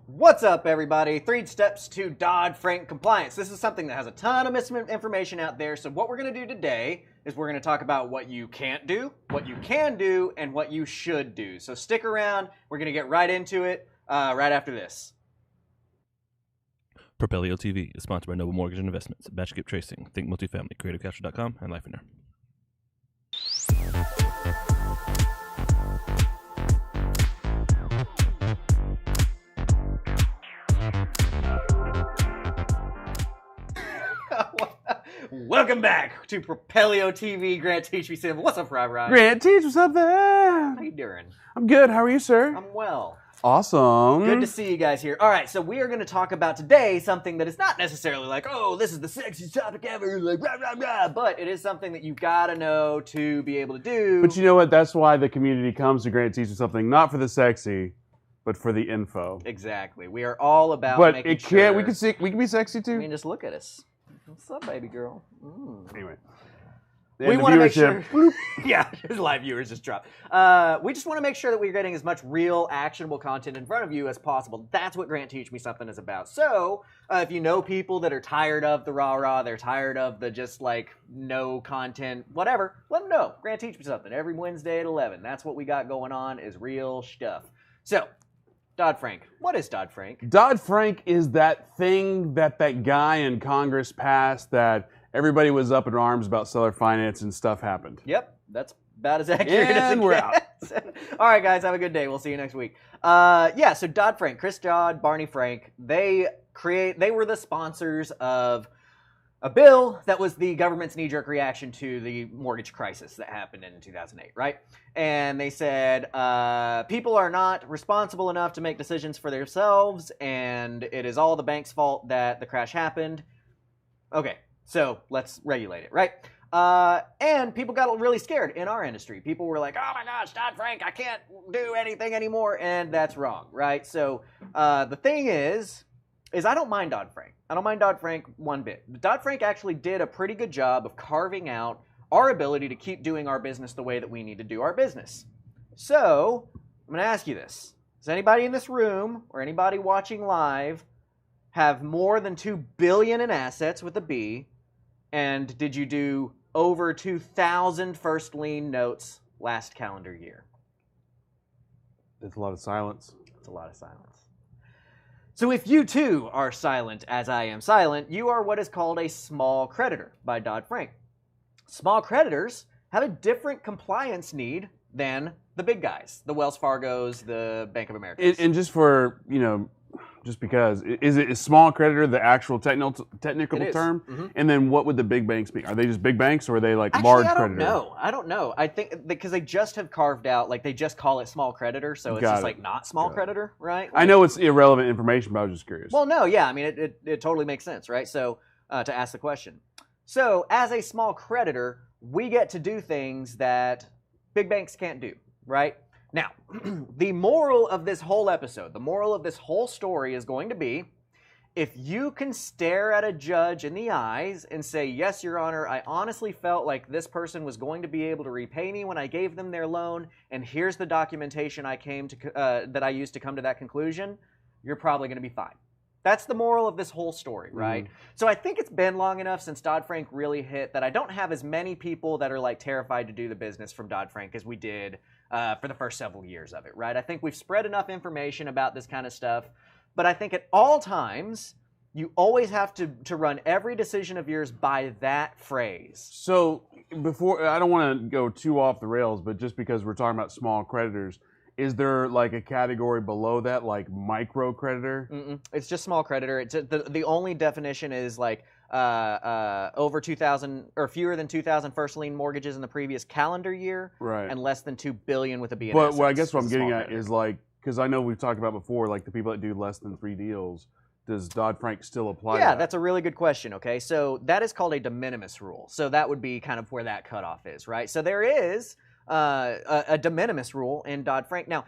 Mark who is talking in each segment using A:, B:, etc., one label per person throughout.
A: What's up, everybody? 3 steps to Dodd-Frank compliance. This is something that has a ton of misinformation out there. So what we're going to do today is we're going to talk about what you can't do, what you can do, and what you should do. So stick around. We're going to get right into it right after this.
B: Propelio TV is sponsored by Noble Mortgage and Investments, Batch Skip Tracing, Think Multifamily, CreativeCashFlow.com, and Life in There.
A: Welcome back to Propelio TV. Grant, teach me simple. What's up, Rod?
C: Grant, teach us up there.
A: How you doing?
C: I'm good. How are you, sir?
A: I'm well.
C: Awesome.
A: Good to see you guys here. All right, so we are going to talk about today something that is not necessarily like, oh, this is the sexiest topic ever, like rah, rah, rah, but it is something that you've got to know to be able to do.
C: But you know what? That's why the community comes to Grant Teach Us Something, not for the sexy, but for the info.
A: Exactly. We are all about
C: But
A: making
C: it can't.
A: sure.
C: We can be sexy too.
A: I mean, just look at us. What's up, baby girl?
C: Anyway.
A: We want to make sure. Yeah, his live viewers just dropped. We just want to make sure that we're getting as much real, actionable content in front of you as possible. That's what Grant Teach Me Something is about. So, if you know people that are tired of the rah-rah, they're tired of the just like no content, whatever, let them know. Grant Teach Me Something every Wednesday at 11. That's what we got going on is real stuff. So, Dodd-Frank. What is Dodd-Frank?
C: Dodd-Frank is that thing that guy in Congress passed that everybody was up in arms about seller finance and stuff happened.
A: Yep, that's about as accurate as it
C: we're
A: gets. All right, guys, have a good day. We'll see you next week. So Dodd-Frank, Chris Dodd, Barney Frank, they were the sponsors of a bill that was the government's knee-jerk reaction to the mortgage crisis that happened in 2008, right? And they said people are not responsible enough to make decisions for themselves, and it is all the bank's fault that the crash happened. Okay. So let's regulate it, right? And people got really scared in our industry. People were like, oh my gosh, Dodd-Frank, I can't do anything anymore. And that's wrong, right? So the thing is I don't mind Dodd-Frank. I don't mind Dodd-Frank one bit. Dodd-Frank actually did a pretty good job of carving out our ability to keep doing our business the way that we need to do our business. So I'm going to ask you this. Does anybody in this room or anybody watching live have more than $2 billion in assets with a B? And did you do over 2,000 first lien notes last calendar year?
C: It's a lot of silence.
A: It's a lot of silence. So if you too are silent as I am silent, you are what is called a small creditor by Dodd-Frank. Small creditors have a different compliance need than the big guys, the Wells Fargos, the Bank of America.
C: And just for, just because, is it a small creditor the actual technical term?
A: Mm-hmm.
C: And then what would the big banks be? Are they just big banks or are they like large creditors?
A: I don't know. I think because they just have carved out, like they just call it small creditor, so it's just like not small creditor, right? Like,
C: I know it's irrelevant information, but I was just curious.
A: Well, no, yeah, I mean, it totally makes sense, right? So to ask the question. So as a small creditor, we get to do things that big banks can't do, right? Now, the moral of this whole episode, the moral of this whole story is going to be, if you can stare at a judge in the eyes and say, yes, Your Honor, I honestly felt like this person was going to be able to repay me when I gave them their loan, and here's the documentation that I used to come to that conclusion, you're probably going to be fine. That's the moral of this whole story, right? So I think it's been long enough since Dodd-Frank really hit that I don't have as many people that are like terrified to do the business from Dodd-Frank as we did for the first several years of it, right? I think we've spread enough information about this kind of stuff, but I think at all times, you always have to run every decision of yours by that phrase.
C: So before, I don't want to go too off the rails, but just because we're talking about small creditors, is there like a category below that, like micro creditor?
A: It's just small creditor. It's the only definition is like over 2,000 or fewer than 2,000 first lien mortgages in the previous calendar year,
C: right?
A: And less than $2 billion with a B.
C: But I guess what I'm getting at is like, because I know we've talked about before, like the people that do less than 3 deals. Does Dodd-Frank still apply?
A: Yeah, that's a really good question. Okay, so that is called a de minimis rule. So that would be kind of where that cutoff is, right? So there is a de minimis rule in Dodd-Frank. Now,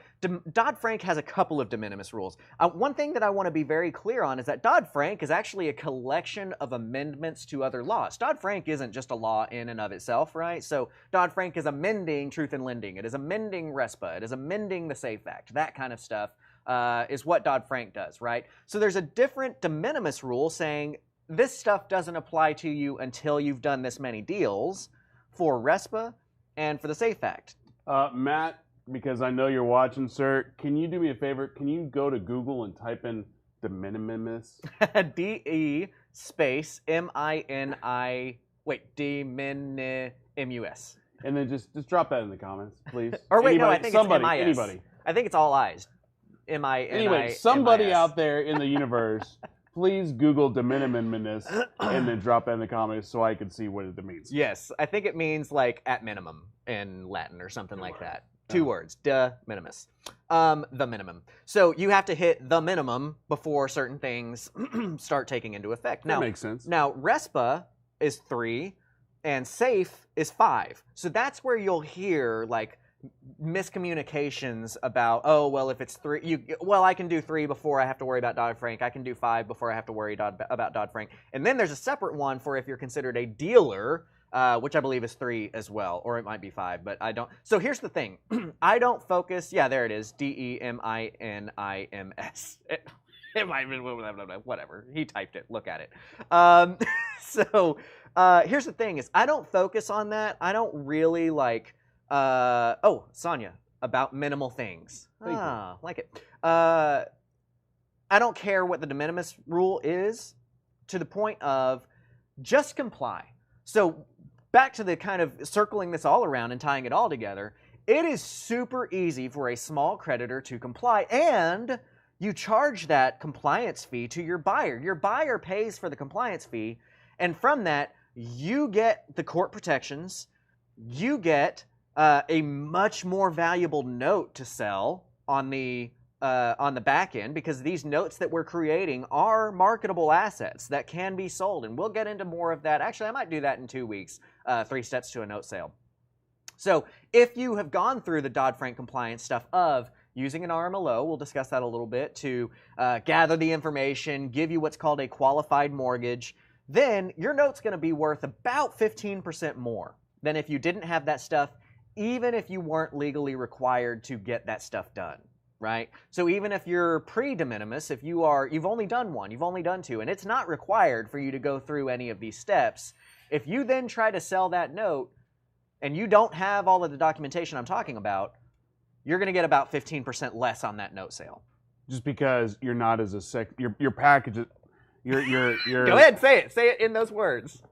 A: Dodd-Frank has a couple of de minimis rules. One thing that I want to be very clear on is that Dodd-Frank is actually a collection of amendments to other laws. Dodd-Frank isn't just a law in and of itself, right? So Dodd-Frank is amending Truth in Lending. It is amending RESPA. It is amending the SAFE Act, that kind of stuff. is what Dodd-Frank does, right? So there's a different de minimis rule saying this stuff doesn't apply to you until you've done this many deals for RESPA and for the SAFE Act.
C: Matt, because I know you're watching, sir, can you do me a favor? Can you go to Google and type in de minimis?
A: D-E space M-I-N-I, wait, D-min-M-U-S.
C: And then just drop that in the comments, please.
A: Or wait, no, I
C: Anybody-
A: think
C: somebody,
A: it's M-I-S.
C: Anybody.
A: I think it's all I's. M-I-N-I-M-I-S.
C: Anyway, somebody out there in the universe, please Google de minimis and then drop that in the comments so I can see what it means.
A: Yes, I think it means like at minimum in Latin or something like that. 2 words, de minimis. The minimum. So you have to hit the minimum before certain things start taking into effect.
C: That makes sense.
A: Now, RESPA is 3 and SAFE is 5. So that's where you'll hear like miscommunications about, oh, well, if it's 3, I can do 3 before I have to worry about Dodd-Frank. I can do 5 before I have to worry about Dodd-Frank. And then there's a separate one for if you're considered a dealer, which I believe is 3 as well, or it might be 5, but I don't. So here's the thing. I don't focus, yeah, there it is, D-E-M-I-N-I-M-S. It might have been whatever. He typed it. Look at it. So here's the thing is I don't focus on that. I don't really like, oh, Sonia, about minimal things. Like it. I don't care what the de minimis rule is to the point of just comply. So back to the kind of circling this all around and tying it all together, it is super easy for a small creditor to comply, and you charge that compliance fee to your buyer. Your buyer pays for the compliance fee, and from that, you get the court protections, you get a much more valuable note to sell on the back end, because these notes that we're creating are marketable assets that can be sold, and we'll get into more of that. Actually, I might do that in 2 weeks, 3 steps to a note sale. So if you have gone through the Dodd-Frank compliance stuff of using an RMLO, we'll discuss that a little bit, to gather the information, give you what's called a qualified mortgage, then your note's going to be worth about 15% more than if you didn't have that stuff, even if you weren't legally required to get that stuff done, right? So even if you're pre-de minimis, if you've only done 1, you've only done 2, and it's not required for you to go through any of these steps, if you then try to sell that note and you don't have all of the documentation I'm talking about, you're going to get about 15% less on that note sale.
C: Just because you're not as your package, you're
A: Go ahead, say it. Say it in those words.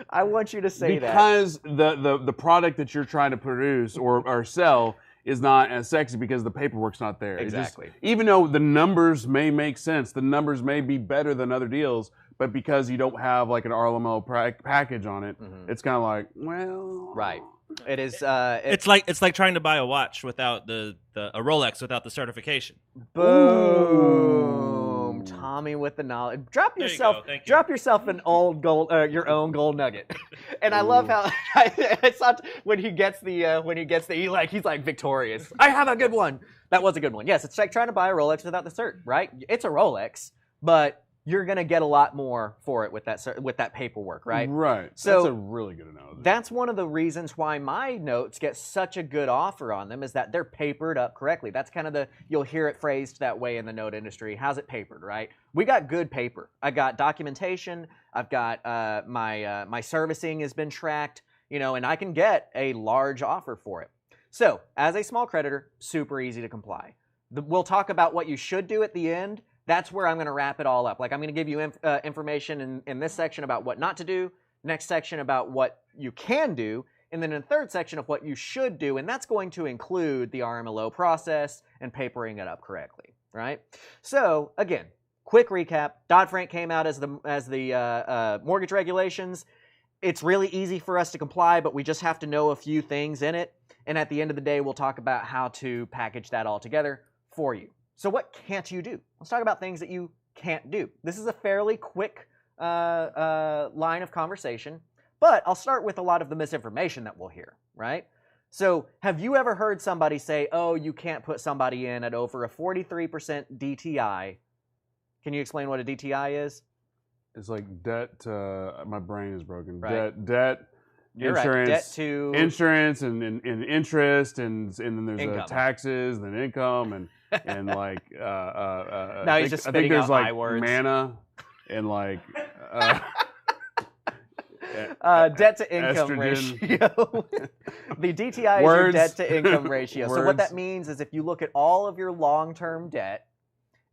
A: I want you to say that.
C: Because the product that you're trying to produce or sell is not as sexy because the paperwork's not there.
A: Exactly.
C: Even though the numbers may make sense, the numbers may be better than other deals, but because you don't have like an RMLO package on it, it's kind of like, well,
A: right. It is.
B: It's like trying to buy a watch without a Rolex without the certification.
A: Boom. Tommy with the knowledge. Drop
B: There
A: yourself.
B: you go. Thank you.
A: Drop yourself an old gold, your own gold nugget. And I love how it's not when he gets the he's like victorious. I have a good one. That was a good one. Yes, it's like trying to buy a Rolex without the cert, right? It's a Rolex, but you're gonna get a lot more for it with that paperwork, right?
C: Right.
A: So
C: that's a really good analogy.
A: that's one of the reasons why my notes get such a good offer on them, is that they're papered up correctly. That's kind of you'll hear it phrased that way in the note industry. How's it papered, right? We got good paper. I got documentation. I've got my servicing has been tracked, and I can get a large offer for it. So as a small creditor, super easy to comply. We'll talk about what you should do at the end. That's where I'm going to wrap it all up. Like, I'm going to give you information in this section about what not to do, next section about what you can do, and then in the third section of what you should do, and that's going to include the RMLO process and papering it up correctly, right? So, again, quick recap. Dodd-Frank came out as the mortgage regulations. It's really easy for us to comply, but we just have to know a few things in it, and at the end of the day, we'll talk about how to package that all together for you. So what can't you do? Let's talk about things that you can't do. This is a fairly quick line of conversation, but I'll start with a lot of the misinformation that we'll hear, right? So have you ever heard somebody say, oh, you can't put somebody in at over a 43% DTI? Can you explain what a DTI is?
C: It's like debt. My brain is broken.
A: Right.
C: Debt.
A: You're
C: Insurance,
A: right. Debt to
C: insurance and interest, and then there's
A: income.
C: taxes, and then income, and and like
A: Now he's just
C: I think
A: spitting
C: there's
A: out
C: like
A: I words.
C: mana and like
A: debt to income
C: estrogen.
A: ratio. The DTI is your
C: Words.
A: debt to income ratio. So what that
C: Words.
A: means is if you look at all of your long-term debt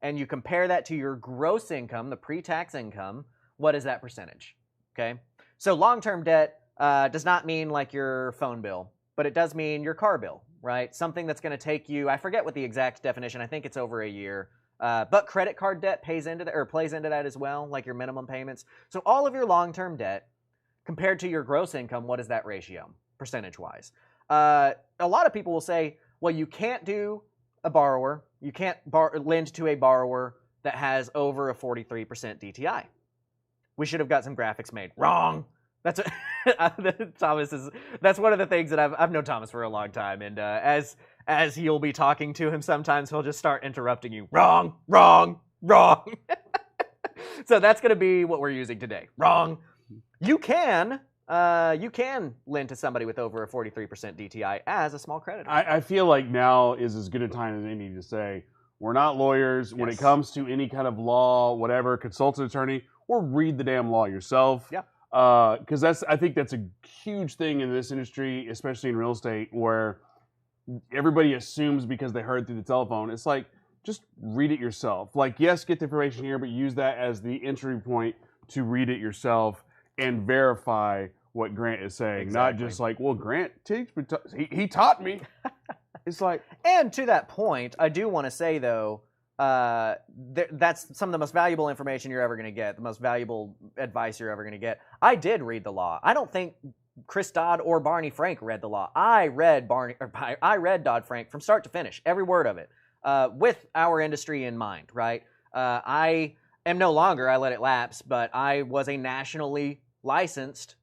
A: and you compare that to your gross income, the pre-tax income, what is that percentage? Okay. So long-term debt does not mean like your phone bill, but it does mean your car bill, right? Something that's going to take you, I forget what the exact definition, I think it's over a year. But credit card debt plays into that as well, like your minimum payments. So all of your long-term debt compared to your gross income, what is that ratio, percentage-wise? A lot of people will say, well, you can't do a borrower, you can't lend to a borrower that has over a 43% DTI. We should have got some graphics made. Wrong. That's Thomas is. That's one of the things that I've known Thomas for a long time, and as he'll be talking to him, sometimes he'll just start interrupting you. Wrong, wrong, wrong. So that's going to be what we're using today. Wrong. You can lend to somebody with over a 43% DTI as a small creditor.
C: I feel like now is as good a time as any to say we're not lawyers. When it comes to any kind of law, whatever, consult an attorney or read the damn law yourself.
A: Yeah.
C: Because I think that's a huge thing in this industry, especially in real estate, where everybody assumes because they heard through the telephone. It's like, just read it yourself. Like, yes, get the information here, but use that as the entry point to read it yourself and verify what Grant is saying.
A: Exactly.
C: Not just like, well, Grant he taught me. It's like,
A: and to that point, I do want to say though, that's some of the most valuable information you're ever going to get, the most valuable advice you're ever going to get. I did read the law. I don't think Chris Dodd or Barney Frank read the law. I read Dodd-Frank from start to finish, every word of it, with our industry in mind, right? I am no longer, I let it lapse, but I was a nationally licensed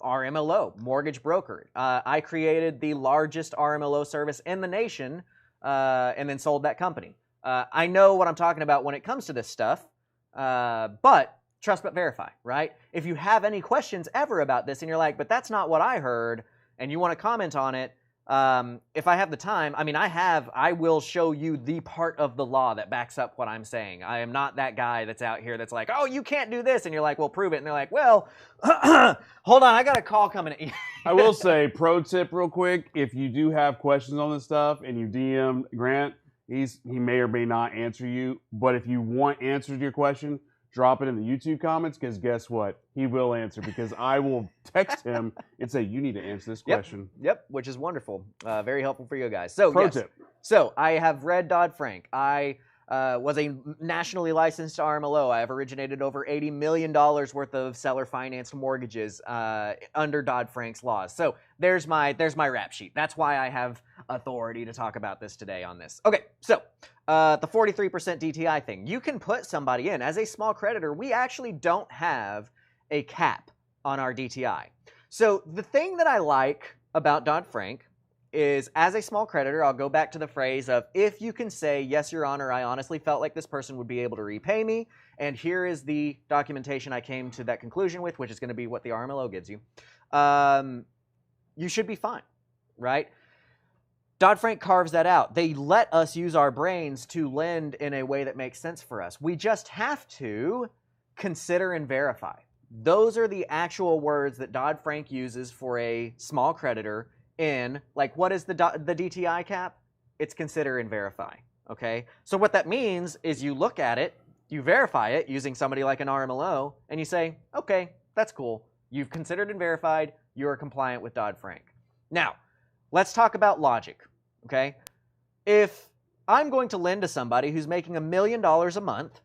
A: RMLO, mortgage broker. I created the largest RMLO service in the nation and then sold that company. I know what I'm talking about when it comes to this stuff, but trust but verify, right? If you have any questions ever about this and you're like, but that's not what I heard, and you want to comment on it, if I have the time, I mean, I will show you the part of the law that backs up what I'm saying. I am not that guy that's out here that's like, oh, you can't do this. And you're like, well, prove it. And they're like, well, hold on, I got a call coming in.
C: I will say, pro tip real quick, if you do have questions on this stuff and you DM Grant, he may or may not answer you. But if you want answers to your question, drop it in the YouTube comments, because guess what? He will answer, because I will text him and say, you need to answer this question.
A: Yep, which is wonderful. Very helpful for you guys. So,
C: Pro tip.
A: So I have read Dodd-Frank. I was a nationally licensed RMLO. I have originated over $80 million worth of seller-financed mortgages under Dodd-Frank's laws. So there's my rap sheet. That's why I have authority to talk about this today on this. Okay, so the 43% DTI thing. You can put somebody in. As a small creditor, we actually don't have a cap on our DTI. So the thing that I like about Dodd-Frank is, as a small creditor, I'll go back to the phrase of, if you can say, yes, Your Honor, I honestly felt like this person would be able to repay me, and here is the documentation I came to that conclusion with, which is going to be what the RMLO gives you, you should be fine, right? Dodd-Frank carves that out. They let us use our brains to lend in a way that makes sense for us. We just have to consider and verify. Those are the actual words that Dodd-Frank uses for a small creditor in, like, what is the DTI cap? It's consider and verify, okay? So what that means is you look at it, you verify it using somebody like an RMLO, and you say, okay, that's cool. You've considered and verified, you are compliant with Dodd-Frank. Now, let's talk about logic, okay? If I'm going to lend to somebody who's making $1 million a month,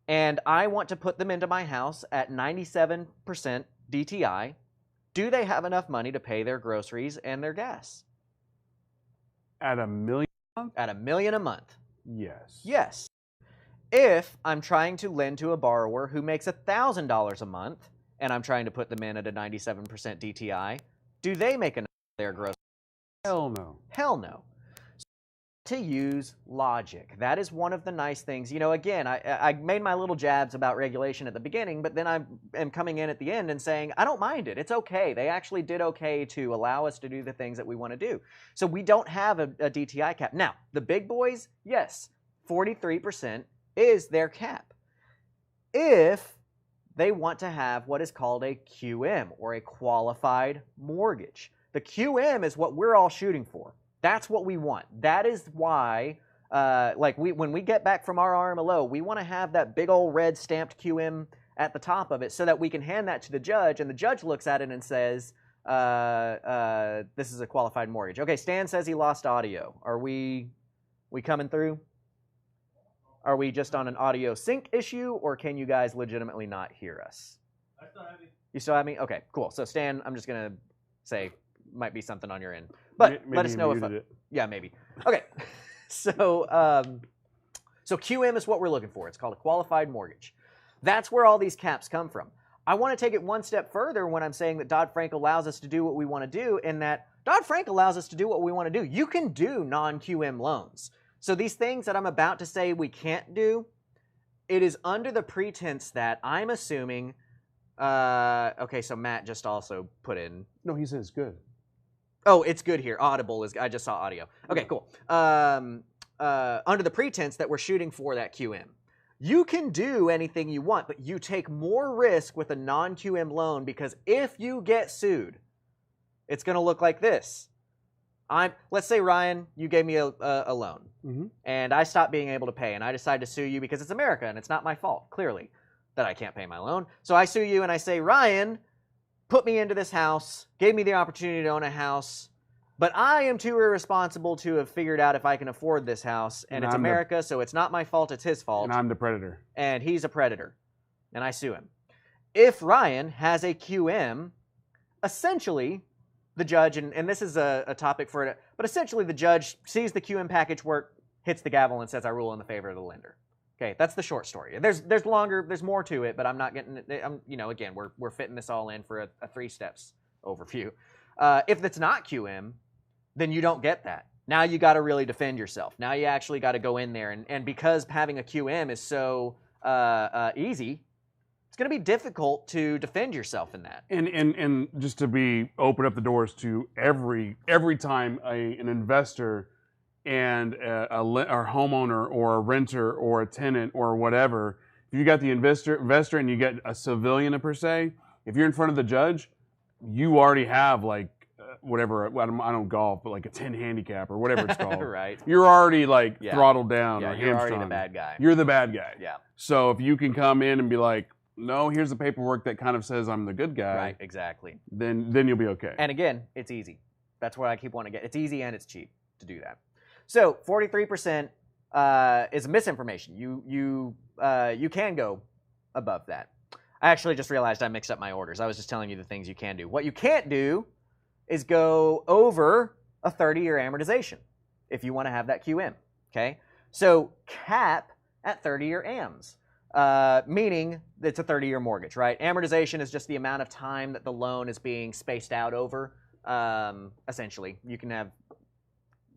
A: and I want to put them into my house at 97% DTI, do they have enough money to pay their groceries and their gas?
C: At $1 million a month?
A: At $1 million a month.
C: Yes.
A: Yes. If I'm trying to lend to a borrower who makes $1,000 a month, and I'm trying to put them in at a 97% DTI, do they make enough of their groceries?
C: Hell no.
A: Hell no. to use logic. That is one of the nice things. You know, again, I made my little jabs about regulation at the beginning, but then I am coming in at the end and saying, I don't mind it. It's okay. They actually did okay to allow us to do the things that we want to do. So we don't have a DTI cap. Now, the big boys, yes, 43% is their cap. If they want to have what is called a QM, or a qualified mortgage. The QM is what we're all shooting for. That's what we want. That is why, when we get back from our RMLO, we want to have that big old red stamped QM at the top of it so that we can hand that to the judge, and the judge looks at it and says, this is a qualified mortgage. Okay, Stan says he lost audio. Are we coming through? Are we just on an audio sync issue, or can you guys legitimately not hear us?
D: I still have you.
A: You still have me? Okay, cool. So Stan, I'm just going to say might be something on your end. But
C: Maybe
A: let us know if... Yeah, maybe. Okay. So QM is what we're looking for. It's called a qualified mortgage. That's where all these caps come from. I want to take it one step further when I'm saying that Dodd-Frank allows us to do what we want to do, in that Dodd-Frank allows us to do what we want to do. You can do non-QM loans. So these things that I'm about to say we can't do, it is under the pretense that I'm assuming... okay, so Matt just also put in...
C: No, he says good.
A: Oh, it's good here. Audible is... I just saw audio. Okay, cool. Under the pretense that we're shooting for that QM. You can do anything you want, but you take more risk with a non-QM loan, because if you get sued, it's going to look like this. Let's say, Ryan, you gave me a loan, and I stopped being able to pay, and I decide to sue you because it's America, and it's not my fault, clearly, that I can't pay my loan. So I sue you, and I say, Ryan put me into this house, gave me the opportunity to own a house, but I am too irresponsible to have figured out if I can afford this house, and it's America, so it's not my fault, it's his fault.
C: And I'm the predator.
A: And he's a predator, and I sue him. If Ryan has a QM, essentially, the judge, and this is a topic for it, but essentially the judge sees the QM package work, hits the gavel, and says, I rule in the favor of the lender. Okay, that's the short story. There's more to it, but I'm not getting it. Again, we're fitting this all in for a 3 steps overview. If it's not QM, then you don't get that. Now you got to really defend yourself. Now you actually got to go in there, and because having a QM is so easy, it's going to be difficult to defend yourself in that.
C: And just to open up the doors to every time an investor and a homeowner or a renter or a tenant or whatever, if you got the investor and you get a civilian per se, if you're in front of the judge, you already have whatever, I don't golf, but like a 10 handicap or whatever it's called.
A: Right.
C: You're already throttled down or
A: you're
C: hamstrung.
A: already the bad guy.
C: You're the bad guy.
A: Yeah.
C: So if you can come in and be like, no, here's the paperwork that kind of says I'm the good guy.
A: Right, exactly.
C: Then you'll be okay.
A: And again, it's easy. That's what I keep wanting to get. It's easy and it's cheap to do that. So 43% is misinformation. You can go above that. I actually just realized I mixed up my orders. I was just telling you the things you can do. What you can't do is go over a 30-year amortization if you want to have that QM. Okay? So cap at 30-year AMs. Meaning it's a 30-year mortgage, right? Amortization is just the amount of time that the loan is being spaced out over. Essentially, you can have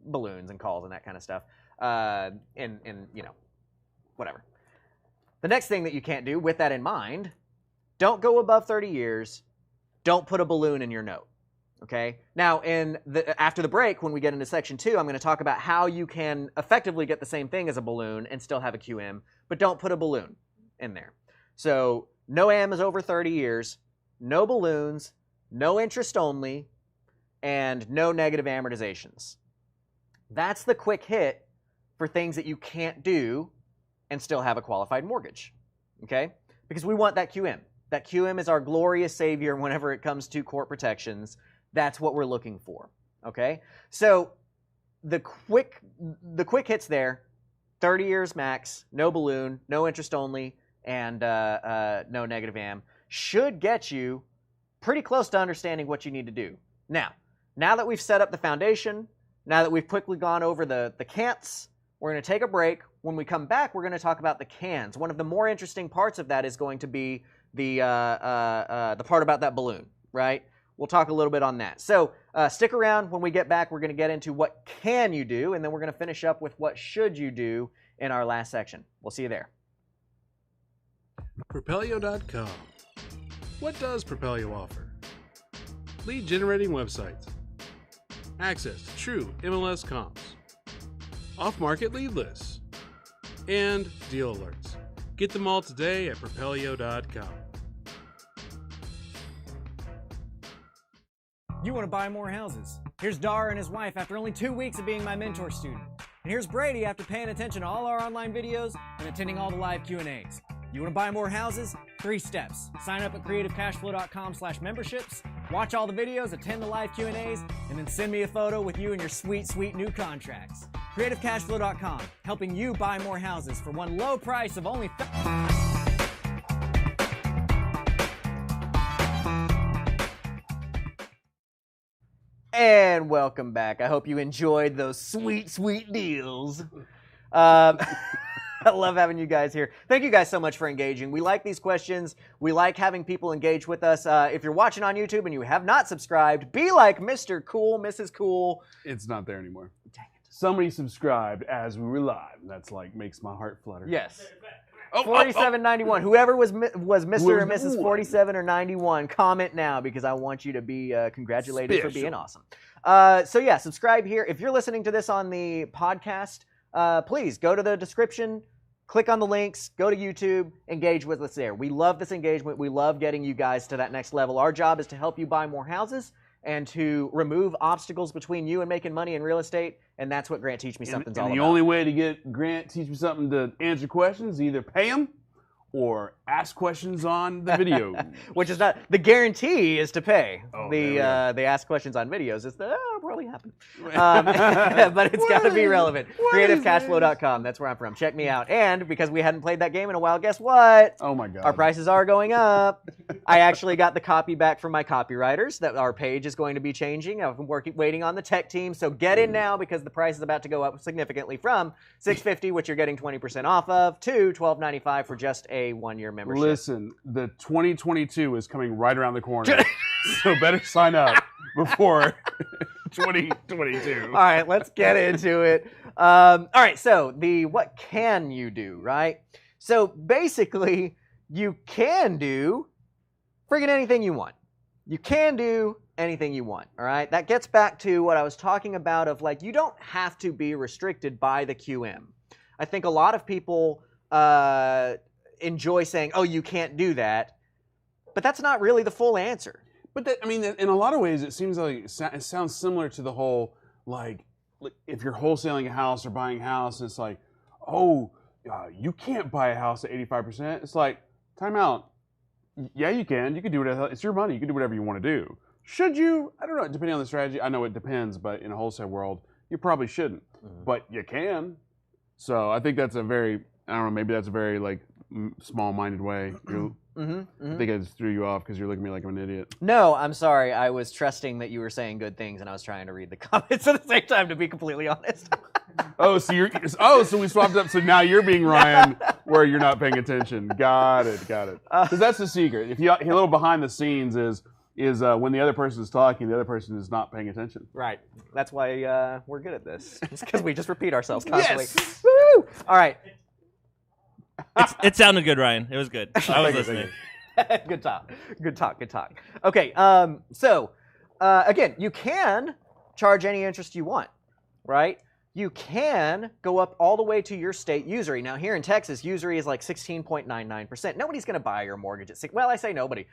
A: balloons and calls and that kind of stuff, and whatever. The next thing that you can't do, with that in mind, don't go above 30 years. Don't put a balloon in your note. Okay. Now, after the break, when we get into section 2, I'm going to talk about how you can effectively get the same thing as a balloon and still have a QM, but don't put a balloon in there. So no AM is over 30 years, no balloons, no interest only, and no negative amortizations. That's the quick hit for things that you can't do and still have a qualified mortgage. Okay? Because we want that QM. That QM is our glorious savior whenever it comes to court protections. That's what we're looking for. Okay? So the quick hits there, 30 years max, no balloon, no interest only, and no negative AM, should get you pretty close to understanding what you need to do. Now that we've set up the foundation, now that we've quickly gone over the can'ts, we're going to take a break. When we come back, we're going to talk about the cans. One of the more interesting parts of that is going to be the part about that balloon, right? we'll talk a little bit on that. So stick around. When we get back, we're going to get into what can you do, and then we're going to finish up with what should you do in our last section. We'll see you there.
D: Propelio.com. What does Propelio offer? Lead generating websites, access to true MLS comps, off-market lead lists, and deal alerts. Get them all today at Propelio.com.
E: You want to buy more houses. Here's Dar and his wife after only 2 weeks of being my mentor student. And here's Brady after paying attention to all our online videos and attending all the live Q&As. You want to buy more houses? 3 steps. Sign up at CreativeCashFlow.com/memberships, watch all the videos, attend the live Q&As, and then send me a photo with you and your sweet, sweet new contracts. CreativeCashFlow.com, helping you buy more houses for one low price of only
A: And welcome back. I hope you enjoyed those sweet, sweet deals. I love having you guys here. Thank you guys so much for engaging. We like these questions. We like having people engage with us. If you're watching on YouTube and you have not subscribed, be like Mr. Cool, Mrs. Cool.
C: It's not there anymore.
A: Dang it.
C: Somebody subscribed as we were live. That's like makes my heart flutter.
A: Yes.
C: Oh,
A: 4791. Whoever was Mr. or
C: Whoever's
A: Mrs. 47 or 91, comment now because I want you to be congratulated for being awesome. So yeah, subscribe here. If you're listening to this on the podcast, please go to the description, click on the links, go to YouTube, engage with us there. We love this engagement. We love getting you guys to that next level. Our job is to help you buy more houses and to remove obstacles between you and making money in real estate, and that's what Grant Teach Me Something's all about.
C: The only way to get Grant Teach Me Something to answer questions is either pay him or ask questions on the video.
A: Which is not, the guarantee is to pay.
C: Oh,
A: the ask questions on videos is the, it'll probably happen. But it's got to be relevant. CreativeCashFlow.com, that's where I'm from. Check me out. And because we hadn't played that game in a while, guess what?
C: Oh my God.
A: Our prices are going up. I actually got the copy back from my copywriters that our page is going to be changing. I've been waiting on the tech team. So get in now because the price is about to go up significantly from $650, which you're getting 20% off of, to $12.95 for just a 1-year membership.
C: Listen, the 2022 is coming right around the corner. So better sign up before 2022.
A: All right, let's get into it. All right, so what can you do, right? So basically, you can do friggin' anything you want. You can do anything you want, all right? That gets back to what I was talking about of like, you don't have to be restricted by the QM. I think a lot of people enjoy saying, oh, you can't do that, but that's not really the full answer.
C: But that, I mean, in a lot of ways, it seems like it sounds similar to the whole, like, if you're wholesaling a house or buying a house, and it's like, oh, you can't buy a house at 85%. It's like, time out. Yeah, you can. You can do whatever. It's your money. You can do whatever you want to do. Should you? I don't know. Depending on the strategy. I know it depends, but in a wholesale world, you probably shouldn't. Mm-hmm. But you can. So I think that's a very, I don't know, maybe that's a very, like, small-minded way. I think I just threw you off because you're looking at me like I'm an idiot.
A: No, I'm sorry. I was trusting that you were saying good things, and I was trying to read the comments at the same time, to be completely honest.
C: So we swapped up. So now you're being Ryan, where you're not paying attention. Got it. Because that's the secret. If you a little behind the scenes is when the other person is talking, the other person is not paying attention.
A: Right. That's why we're good at this. It's because we just repeat ourselves constantly.
C: Yes.
A: Woo! All right.
B: It sounded good, Ryan. It was good. I was listening.
A: Good talk. Okay, so again, you can charge any interest you want, right? You can go up all the way to your state usury. Now, here in Texas, usury is like 16.99%. Nobody's going to buy your mortgage at 6. Well, I say nobody.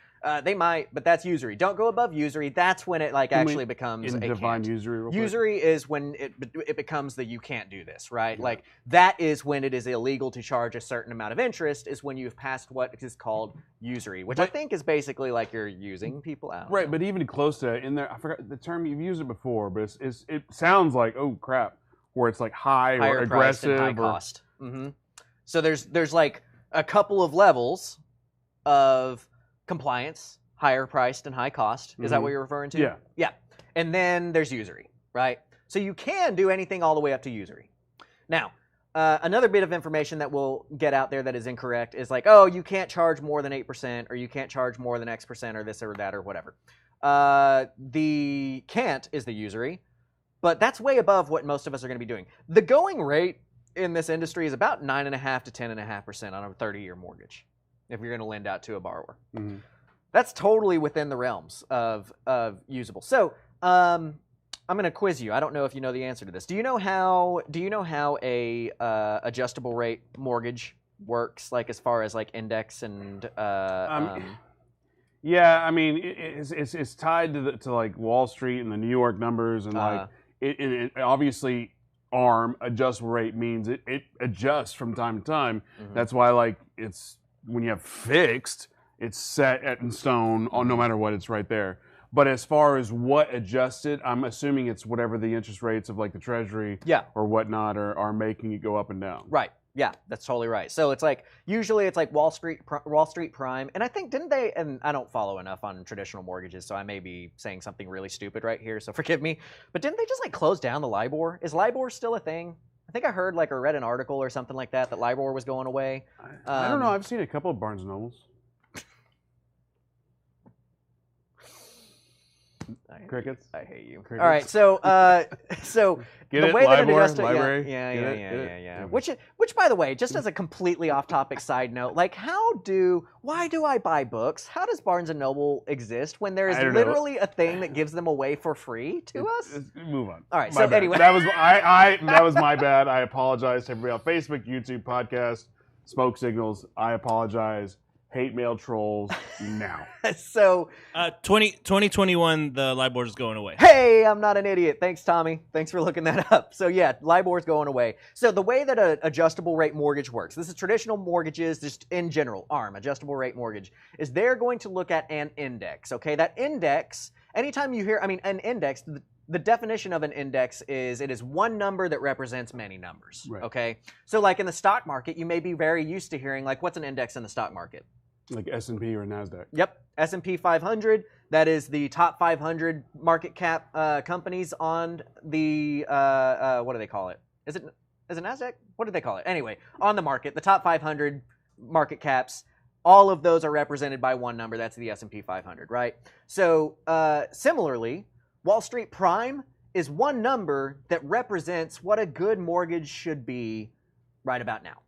A: They might, but that's usury. Don't go above usury. That's when it actually becomes a
C: divine
A: can't.
C: usury. Real quick?
A: Usury is when it becomes the you can't do this, right? Yeah. Like that is when it is illegal to charge a certain amount of interest. Is when you've passed what is called usury, which I think is basically like you're using people out.
C: Right, but even close to in there, I forgot the term, you've used it before, but it sounds like, oh crap, where it's like higher or aggressive
A: high cost. Mm-hmm. So there's like a couple of levels of compliance, higher priced and high cost. Is that what you're referring to?
C: Yeah.
A: Yeah. And then there's usury, right? So you can do anything all the way up to usury. Now, another bit of information that we'll get out there that is incorrect is like, oh, you can't charge more than 8%, or you can't charge more than X%, or this or that or whatever. The can't is the usury, but that's way above what most of us are going to be doing. The going rate in this industry is about 9.5% to 10.5% on a 30-year mortgage if you're going to lend out to a borrower.
C: Mm-hmm.
A: That's totally within the realms of usable. So I'm going to quiz you. I don't know if you know the answer to this. Do you know how a adjustable rate mortgage works, like as far as like index and
C: yeah, I mean it's tied to like Wall Street and the New York numbers and like it obviously ARM adjustable rate means it adjusts from time to time.
A: Mm-hmm.
C: That's why like it's when you have fixed, it's set in stone on no matter what, it's right there. But as far as what adjusted, I'm assuming it's whatever the interest rates of like the Treasury or whatnot are making it go up and down.
A: Right. Yeah, that's totally right. So it's like usually it's like Wall Street Prime, and I think didn't they? And I don't follow enough on traditional mortgages, so I may be saying something really stupid right here. So forgive me. But didn't they just like close down the LIBOR? Is LIBOR still a thing? I think I heard like or read an article or something like that LIBOR was going away.
C: I don't know. I've seen a couple of Barnes and Nobles. Crickets.
A: I hate you.
C: Crickets.
A: All right, so
C: Get
A: the
C: it?
A: way that it
C: LIBOR?
A: adjusts,
C: Library?
A: yeah. Which by the way, just as a completely off-topic side note, like why do I buy books? How does Barnes and Noble exist when there is literally a thing that gives them away for free to us?
C: Move on.
A: All right,
C: My
A: so
C: bad.
A: anyway,
C: that was my bad. I apologize to everybody on Facebook, YouTube, podcast, Smoke Signals. I apologize. Hate mail trolls now.
A: So
B: 2021, the LIBOR is going away.
A: Hey, I'm not an idiot. Thanks, Tommy. Thanks for looking that up. So yeah, LIBOR is going away. So the way that an adjustable rate mortgage works, this is traditional mortgages, just in general, ARM, adjustable rate mortgage, is they're going to look at an index, okay? That index, anytime you hear, an index, the definition of an index is it is one number that represents many numbers, okay? So like in the stock market, you may be very used to hearing like, what's an index in the stock market?
C: Like S&P or NASDAQ.
A: Yep, S&P 500. That is the top 500 market cap companies on the what do they call it? Is it NASDAQ? What do they call it? Anyway, on the market, the top 500 market caps. All of those are represented by one number. That's the S&P 500, right? So similarly, Wall Street Prime is one number that represents what a good mortgage should be right about now.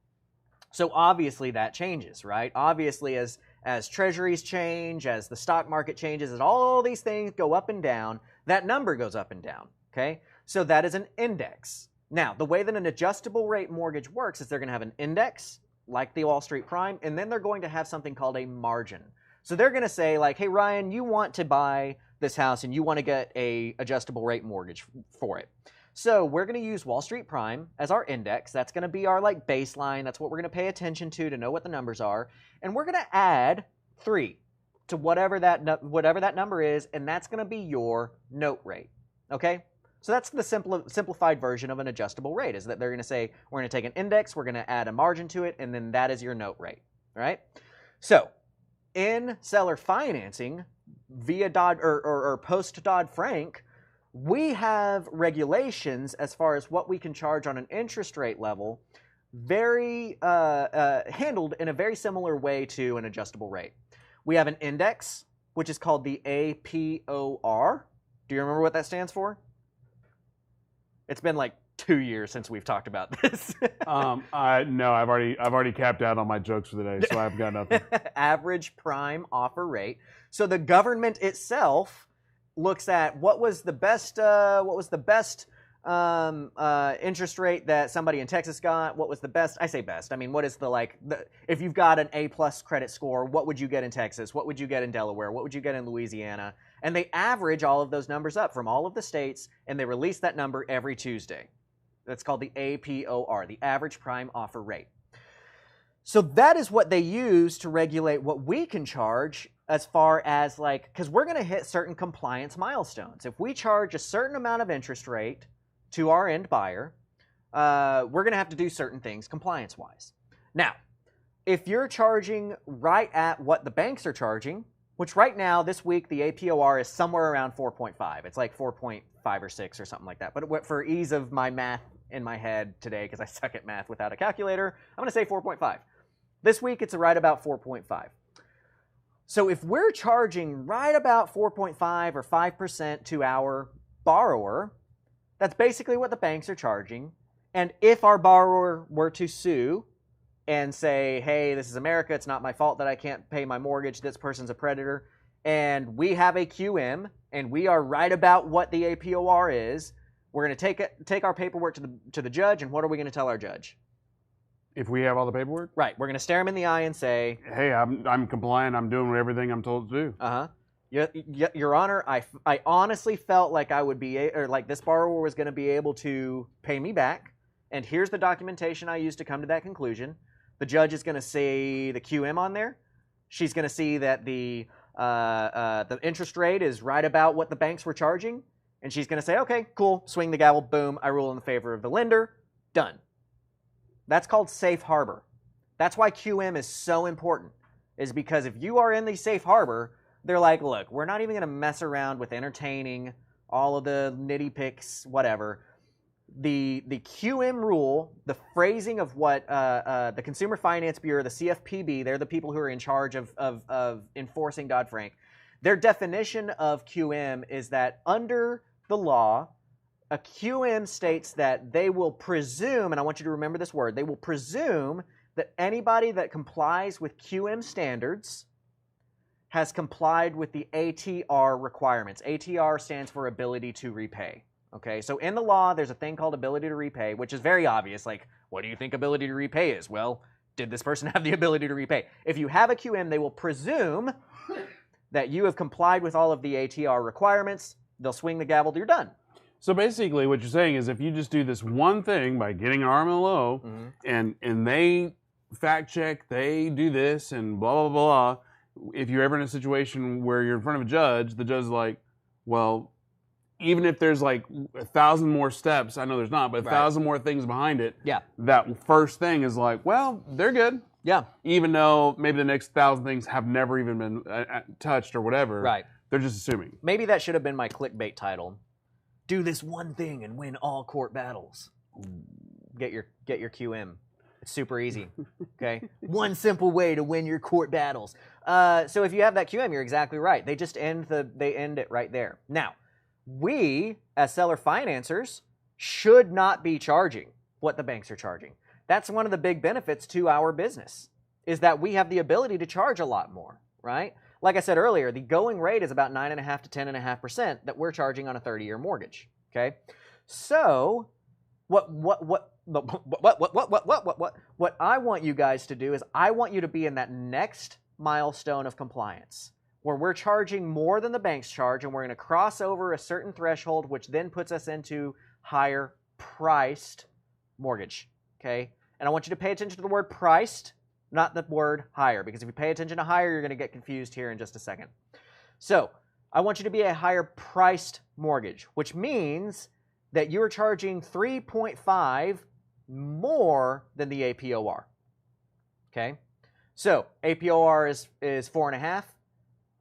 A: So obviously that changes, right? Obviously as treasuries change, as the stock market changes, as all these things go up and down, that number goes up and down, okay? So that is an index. Now, the way that an adjustable rate mortgage works is they're going to have an index, like the Wall Street Prime, and then they're going to have something called a margin. So they're going to say like, hey, Ryan, you want to buy this house and you want to get a adjustable rate mortgage for it. So we're going to use Wall Street Prime as our index. That's going to be our like baseline. That's what we're going to pay attention to know what the numbers are. And we're going to add 3 to whatever that number is, and that's going to be your note rate. Okay? So that's the simplified version of an adjustable rate, is that they're going to say, we're going to take an index, we're going to add a margin to it, and then that is your note rate. All right? So in seller financing, via Dodd or post Dodd-Frank, we have regulations as far as what we can charge on an interest rate level, very handled in a very similar way to an adjustable rate. We have an index, which is called the APOR. Do you remember what that stands for? It's been like 2 years since we've talked about this.
C: No, I've already capped out on my jokes for the day, so I've got nothing.
A: Average prime offer rate. So the government itself looks at what was the best interest rate that somebody in Texas got. What was the best? I say best. I mean, what is if you've got an A+ credit score, what would you get in Texas? What would you get in Delaware? What would you get in Louisiana? And they average all of those numbers up from all of the states, and they release that number every Tuesday. That's called the APOR, the average prime offer rate. So that is what they use to regulate what we can charge as far as like, because we're going to hit certain compliance milestones. If we charge a certain amount of interest rate to our end buyer, we're going to have to do certain things compliance-wise. Now, if you're charging right at what the banks are charging, which right now, this week, the APOR is somewhere around 4.5. It's like 4.5 or 6 or something like that. But for ease of my math in my head today, because I suck at math without a calculator, I'm going to say 4.5. This week, it's right about 4.5. So if we're charging right about 4.5 or 5% to our borrower, that's basically what the banks are charging. And if our borrower were to sue and say, hey, this is America, it's not my fault that I can't pay my mortgage, this person's a predator, and we have a QM, and we are right about what the APOR is, we're going to take our paperwork to the judge, and what are we going to tell our judge?
C: If we have all the paperwork?
A: Right. We're going to stare him in the eye and say,
C: hey, I'm compliant, I'm doing everything I'm told to do.
A: Your Honor, I honestly felt like I would be, or like this borrower was going to be able to pay me back, and here's the documentation I used to come to that conclusion. The judge is going to see the QM on there. She's going to see that the interest rate is right about what the banks were charging, and she's going to say, okay, cool, swing the gavel, boom, I rule in the favor of the lender, done. That's called safe harbor. That's why QM is so important, is because if you are in the safe harbor, they're like, look, we're not even going to mess around with entertaining all of the nitty picks, whatever. The QM rule, the phrasing of what the Consumer Finance Bureau, the CFPB, they're the people who are in charge of enforcing Dodd-Frank. Their definition of QM is that under the law, a QM states that they will presume, and I want you to remember this word, they will presume that anybody that complies with QM standards has complied with the ATR requirements. ATR stands for ability to repay. Okay, so in the law, there's a thing called ability to repay, which is very obvious. Like, what do you think ability to repay is? Well, did this person have the ability to repay? If you have a QM, they will presume that you have complied with all of the ATR requirements. They'll swing the gavel, you're done.
C: So basically what you're saying is if you just do this one thing by getting an arm in the low, and they fact check, they do this and blah, blah, blah, if you're ever in a situation where you're in front of a judge, the judge is like, well, even if there's like 1,000 more steps, I know there's not, but 1,000 more things behind it, that first thing is like, well, they're good.
A: Yeah.
C: Even though maybe the next 1,000 things have never even been touched or whatever.
A: Right.
C: They're just assuming.
A: Maybe that should have been my clickbait title. Do this one thing and win all court battles. Get your QM. It's super easy. Okay? One simple way to win your court battles. So if you have that QM, you're exactly right. They just end it right there. Now, we, as seller financers, should not be charging what the banks are charging. That's one of the big benefits to our business, is that we have the ability to charge a lot more, right? Like I said earlier, the going rate is about 9.5% to 10.5% that we're charging on a 30-year mortgage, okay? So what I want you guys to do is I want you to be in that next milestone of compliance, where we're charging more than the banks charge, and we're going to cross over a certain threshold, which then puts us into higher priced mortgage, okay? And I want you to pay attention to the word priced, not the word higher, because if you pay attention to higher, you're going to get confused here in just a second. So I want you to be a higher priced mortgage, which means that you're charging 3.5 more than the APOR, okay? So APOR is 4.5.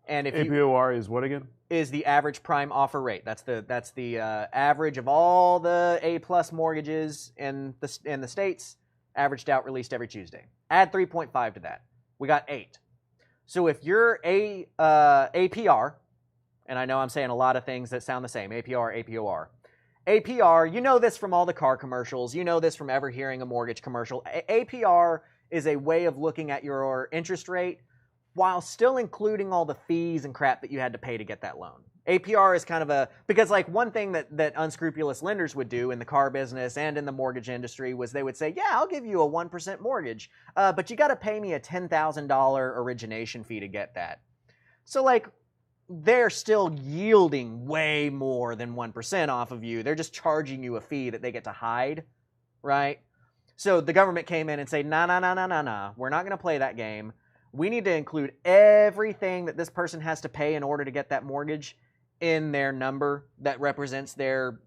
A: And if
C: APOR is what again?
A: Is the average prime offer rate. That's the average of all the A+ mortgages in the states, averaged out, released every Tuesday. Add 3.5 to that. We got 8. So if you're APR, and I know I'm saying a lot of things that sound the same, APR, APR, you know this from all the car commercials. You know this from ever hearing a mortgage commercial. APR is a way of looking at your interest rate while still including all the fees and crap that you had to pay to get that loan. APR is kind of because like one thing that unscrupulous lenders would do in the car business and in the mortgage industry was they would say, yeah, I'll give you a 1% mortgage, but you got to pay me a $10,000 origination fee to get that. So like they're still yielding way more than 1% off of you. They're just charging you a fee that they get to hide, right? So the government came in and said, nah, we're not going to play that game. We need to include everything that this person has to pay in order to get that mortgage in their number that represents their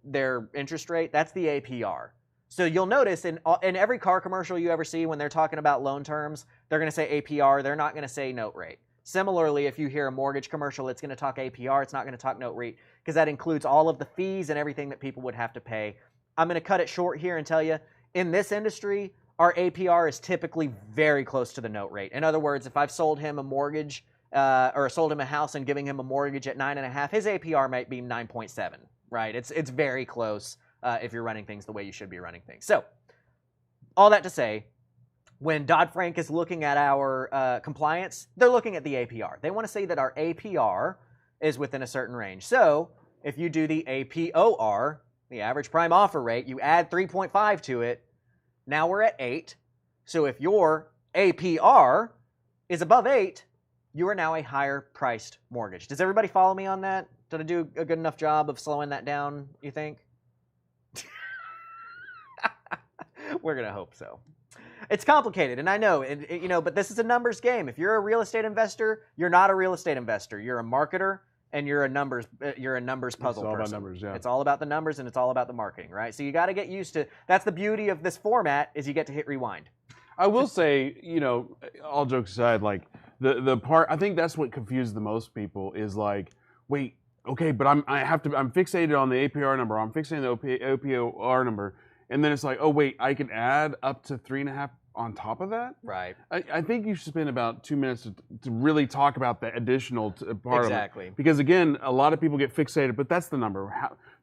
A: interest rate. That's the APR. So you'll notice in every car commercial you ever see when they're talking about loan terms, they're going to say APR. They're not going to say note rate. Similarly, if you hear a mortgage commercial, it's going to talk APR. It's not going to talk note rate because that includes all of the fees and everything that people would have to pay. I'm going to cut it short here and tell you, in this industry, our APR is typically very close to the note rate. In other words, if I've sold him a mortgage or sold him a house and giving him a mortgage at 9.5%, his APR might be 9.7, right? It's very close if you're running things the way you should be running things. So, all that to say, when Dodd-Frank is looking at our compliance, they're looking at the APR. They want to say that our APR is within a certain range. So, if you do the APOR, the average prime offer rate, you add 3.5 to it, now we're at 8. So if your APR is above 8, you are now a higher priced mortgage. Does everybody follow me on that? Did I do a good enough job of slowing that down, you think? We're going to hope so. It's complicated, and I know, but this is a numbers game. If you're a real estate investor, you're not a real estate investor. You're a marketer, and you're a numbers puzzle person.
C: It's all about numbers, yeah.
A: It's all about the numbers, and it's all about the marketing, right? So you got to get used to. That's the beauty of this format is you get to hit rewind.
C: I will say, all jokes aside, like the part I think that's what confuses the most people is like, wait, okay, but I'm fixated on the APR number. I'm fixated on the APOR number, and then it's like, oh wait, I can add up to 3.5 on top of that.
A: Right.
C: I think you should spend about 2 minutes to really talk about the additional part
A: exactly.
C: of it. Because again, a lot of people get fixated, but that's the number.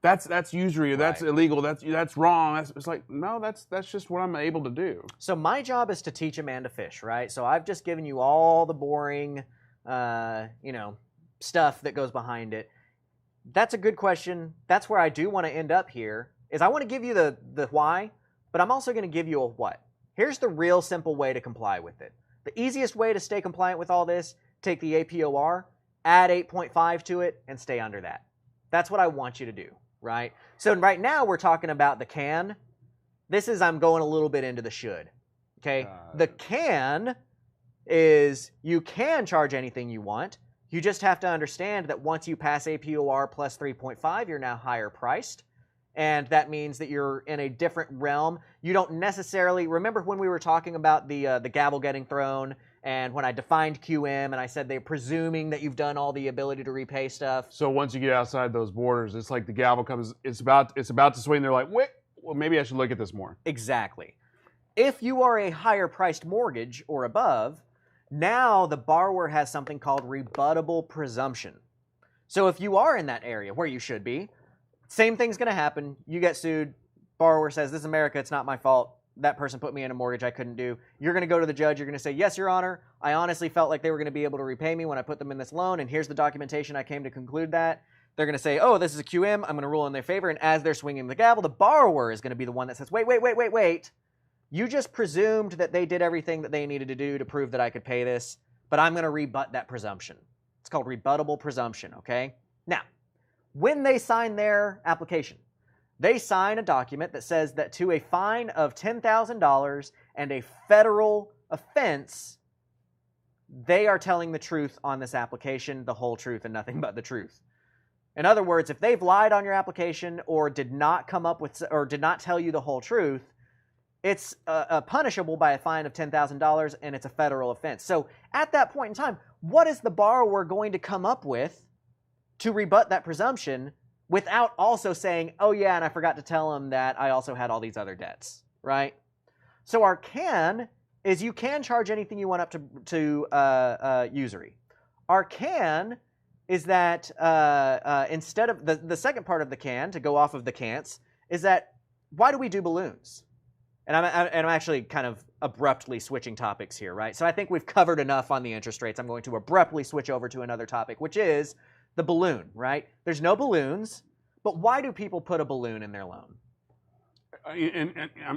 C: That's usury, or that's illegal, that's wrong. It's like, no, that's just what I'm able to do.
A: So my job is to teach a man to fish, right? So I've just given you all the boring, stuff that goes behind it. That's a good question. That's where I do want to end up here, is I want to give you the why, but I'm also going to give you a what. Here's the real simple way to comply with it. The easiest way to stay compliant with all this, take the APOR, add 8.5 to it, and stay under that. That's what I want you to do, right? So right now we're talking about the can. This is, I'm going a little bit into the should, okay? The can is you can charge anything you want. You just have to understand that once you pass APOR plus 3.5, you're now higher priced. And that means that you're in a different realm. You don't necessarily, remember when we were talking about the gavel getting thrown, and when I defined QM and I said they're presuming that you've done all the ability to repay stuff.
C: So once you get outside those borders, it's like the gavel comes, it's about to swing. They're like, wait, well maybe I should look at this more.
A: Exactly. If you are a higher priced mortgage or above, now the borrower has something called rebuttable presumption. So if you are in that area where you should be, same thing's going to happen. You get sued. Borrower says, this is America. It's not my fault. That person put me in a mortgage I couldn't do. You're going to go to the judge. You're going to say, yes, Your Honor. I honestly felt like they were going to be able to repay me when I put them in this loan, and here's the documentation I came to conclude that. They're going to say, oh, this is a QM. I'm going to rule in their favor. And as they're swinging the gavel, the borrower is going to be the one that says, wait. You just presumed that they did everything that they needed to do to prove that I could pay this, but I'm going to rebut that presumption. It's called rebuttable presumption, okay? Now, when they sign their application, they sign a document that says that to a fine of $10,000 and a federal offense, they are telling the truth on this application, the whole truth and nothing but the truth. In other words, if they've lied on your application or did not come up with or did not tell you the whole truth, it's punishable by a fine of $10,000 and it's a federal offense. So at that point in time, what is the borrower going to come up with to rebut that presumption without also saying, oh yeah, and I forgot to tell them that I also had all these other debts, right? So our can is you can charge anything you want up to usury. Our can is that instead of the second part of the can, to go off of the can'ts, is that why do we do balloons? And I'm actually kind of abruptly switching topics here, right? So I think we've covered enough on the interest rates. I'm going to abruptly switch over to another topic, which is the balloon, right? There's no balloons, but why do people put a balloon in their loan?
C: And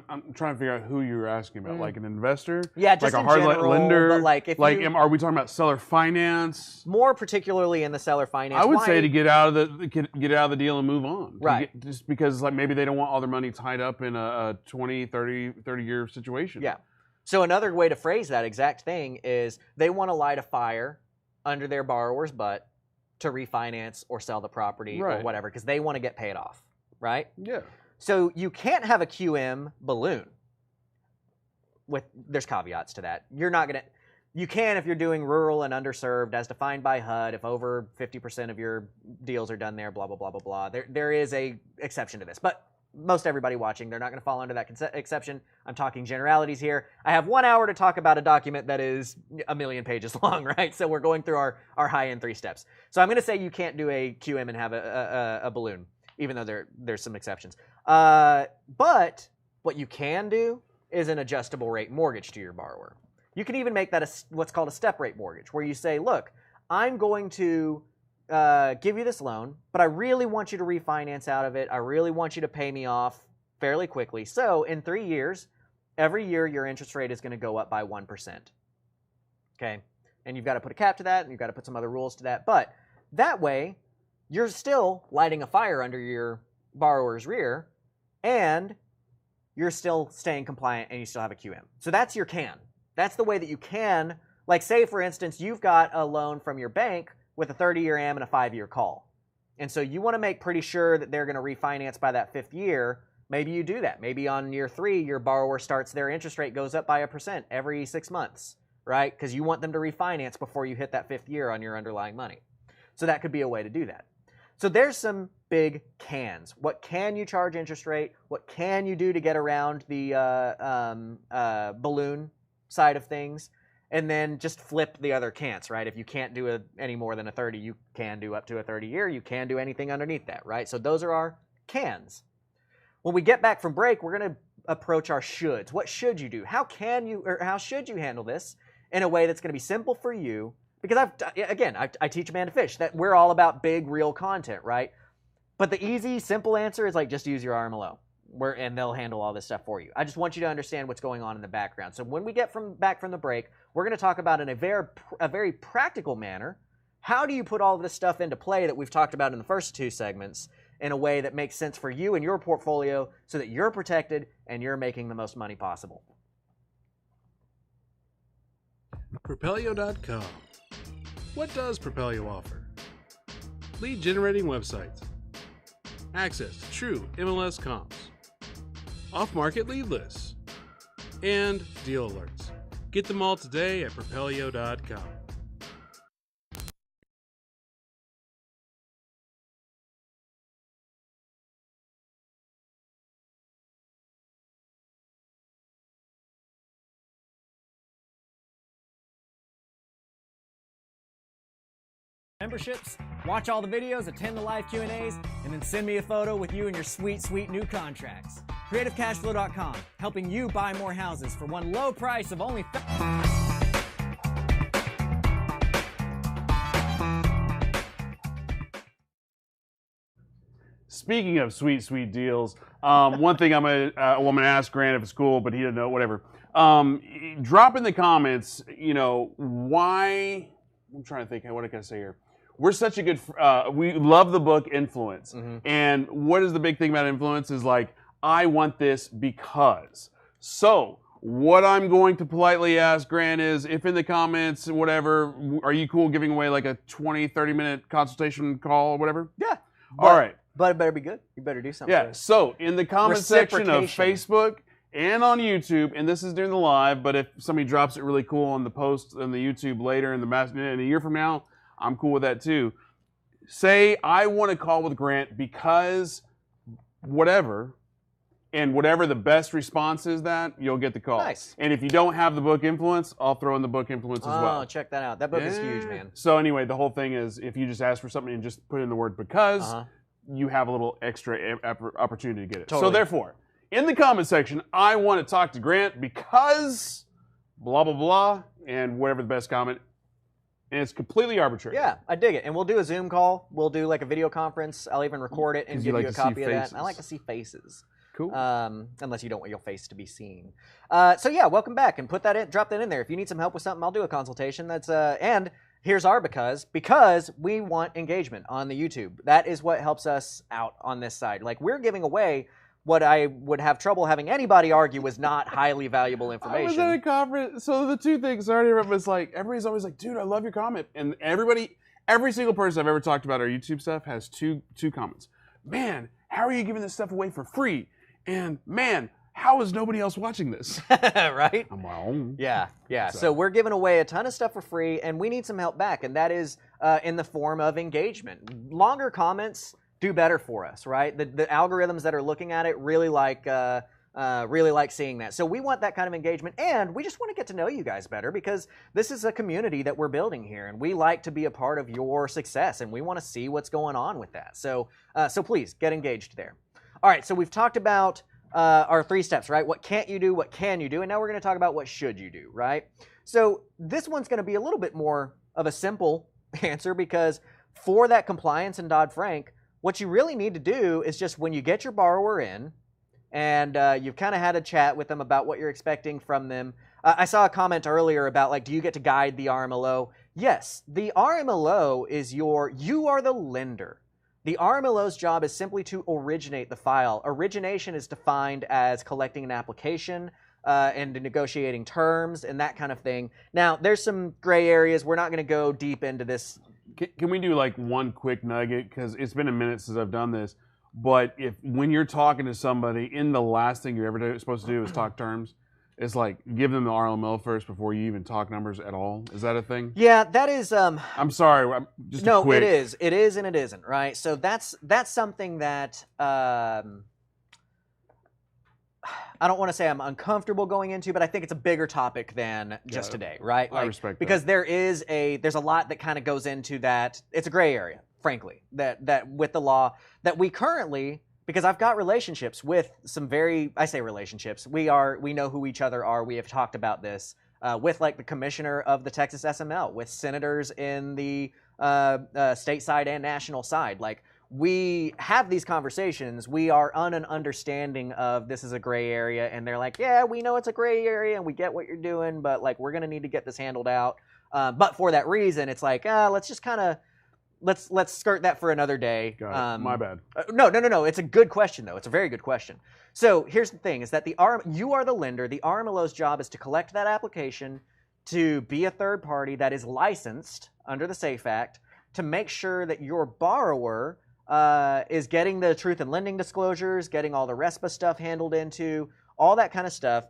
C: I'm trying to figure out who you're asking about, like an investor,
A: yeah, just
C: like
A: in
C: a hard
A: general,
C: lender,
A: but like if
C: are we talking about seller finance?
A: More particularly in the seller finance.
C: I would say to get out of the deal and move on,
A: right?
C: Just because like maybe they don't want all their money tied up in a 20, 30 year situation.
A: Yeah. So another way to phrase that exact thing is they want to light a fire under their borrower's butt to refinance or sell the property or whatever because they want to get paid off, right?
C: Yeah.
A: So you can't have a QM balloon. There's caveats to that. You can if you're doing rural and underserved as defined by HUD, if over 50% of your deals are done there, blah, blah, blah, blah, blah. There is a exception to this. But most everybody watching, they're not going to fall under that exception. I'm talking generalities here. I have 1 hour to talk about a document that is a million pages long, right? So we're going through our high-end 3 steps. So I'm going to say you can't do a QM and have a balloon, even though there's some exceptions. But what you can do is an adjustable rate mortgage to your borrower. You can even make that what's called a step rate mortgage, where you say, look, I'm going to give you this loan, but I really want you to refinance out of it. I really want you to pay me off fairly quickly. So in 3 years, every year your interest rate is going to go up by 1%. Okay? And you've got to put a cap to that, and you've got to put some other rules to that. But that way, you're still lighting a fire under your borrower's rear, and you're still staying compliant, and you still have a QM. So that's your can. That's the way that you can, like say, for instance, you've got a loan from your bank with a 30-year AM and a 5-year call. And so you want to make pretty sure that they're going to refinance by that 5th year. Maybe you do that. Maybe on year 3, your borrower starts, their interest rate goes up by 1% every 6 months, right? Because you want them to refinance before you hit that 5th year on your underlying money. So that could be a way to do that. So there's some big cans. What can you charge interest rate? What can you do to get around the balloon side of things? And then just flip the other can'ts, right? If you can't do any more than a 30, you can do up to a 30-year. You can do anything underneath that, right? So those are our cans. When we get back from break, we're going to approach our shoulds. What should you do? How should you handle this in a way that's going to be simple for you? Because I teach a man to fish. That we're all about big, real content, right? But the easy, simple answer is like just use your RMLO. And they'll handle all this stuff for you. I just want you to understand what's going on in the background. So when we get back from the break, we're going to talk about in a very practical manner, how do you put all of this stuff into play that we've talked about in the first 2 segments in a way that makes sense for you and your portfolio so that you're protected and you're making the most money possible.
D: Propelio.com. What does Propelio offer? Lead generating websites, access to true MLS comps, off-market lead lists, and deal alerts. Get them all today at Propelio.com.
E: Memberships, watch all the videos, attend the live Q&As, and then send me a photo with you and your sweet, sweet new contracts. CreativeCashFlow.com, helping you buy more houses for one low price of only
C: Speaking of sweet, sweet deals, one thing I'm gonna ask Grant if it's cool, but he didn't know. Whatever. Drop in the comments. Why? I'm trying to think. What can I say here? We're such a good. We love the book Influence, and what is the big thing about influence is like I want this because. So what I'm going to politely ask Grant is, if in the comments, whatever, are you cool giving away like a 20, 30-minute consultation call or whatever?
A: Yeah.
C: All right.
A: But it better be good. You better do something.
C: Yeah. So in the comment section of Facebook and on YouTube, and this is during the live, but if somebody drops it really cool on the post on the YouTube later in a year from now, I'm cool with that too. Say, I want to call with Grant because whatever, and whatever the best response is that, you'll get the call.
A: Nice.
C: And if you don't have the book Influence, I'll throw in the book Influence as well.
A: Oh, check that out. That book is huge, man.
C: So anyway, the whole thing is if you just ask for something and just put in the word because, you have a little extra opportunity to get it.
A: Totally.
C: So therefore, in the comment section, I want to talk to Grant because blah, blah, blah, and whatever the best comment. And it's completely arbitrary.
A: Yeah, I dig it. And we'll do a Zoom call. We'll do like a video conference. I'll even record it and give you a copy of that. I like to see faces.
C: Cool.
A: Unless you don't want your face to be seen. So yeah, welcome back and put that in. Drop that in there. If you need some help with something, I'll do a consultation. That's and here's our because we want engagement on the YouTube. That is what helps us out on this side. Like we're giving away what I would have trouble having anybody argue was not highly valuable information.
C: I was at a conference, so the 2 things I already remember was like, everybody's always like, dude, I love your comment. And every single person I've ever talked about our YouTube stuff has two comments. Man, how are you giving this stuff away for free? And man, how is nobody else watching this?
A: Right?
C: I'm my own.
A: Yeah. So we're giving away a ton of stuff for free, and we need some help back, and that is in the form of engagement. Longer comments do better for us, right? The algorithms that are looking at it really like seeing that. So we want that kind of engagement, and we just want to get to know you guys better because this is a community that we're building here, and we like to be a part of your success, and we want to see what's going on with that. So please get engaged there. All right, so we've talked about our 3 steps, right? What can't you do? What can you do? And now we're going to talk about what should you do, right? So this one's going to be a little bit more of a simple answer because for that compliance in Dodd-Frank, what you really need to do is just when you get your borrower in and you've kind of had a chat with them about what you're expecting from them. I saw a comment earlier about, like, do you get to guide the RMLO? Yes, the RMLO is you are the lender. The RMLO's job is simply to originate the file. Origination is defined as collecting an application and negotiating terms and that kind of thing. Now, there's some gray areas. We're not going to go deep into this.
C: Can we do like one quick nugget? Because it's been a minute since I've done this. But when you're talking to somebody, the last thing you're ever supposed to do is talk terms. It's like give them the RML first before you even talk numbers at all. Is that a thing?
A: Yeah, that is.
C: I'm sorry. Just
A: no,
C: quick.
A: it is. It is, and it isn't. Right. So that's something that I don't want to say I'm uncomfortable going into, but I think it's a bigger topic than just today. Right.
C: I respect that.
A: Because there's a lot that kind of goes into that. It's a gray area, frankly, that with the law that we currently. Because I've got relationships with I say relationships. We know who each other are. We have talked about this with like the commissioner of the Texas SML, with senators in the state side and national side. Like we have these conversations. We are on an understanding of this is a gray area, and they're like, yeah, we know it's a gray area, and we get what you're doing, but like we're gonna need to get this handled out. But for that reason, it's like let's just kind of. Let's skirt that for another day.
C: Got it. My bad.
A: No. It's a good question, though. It's a very good question. So here's the thing, is that you are the lender. The RMLO's job is to collect that application, to be a third party that is licensed under the SAFE Act, to make sure that your borrower is getting the truth in lending disclosures, getting all the RESPA stuff handled into, all that kind of stuff.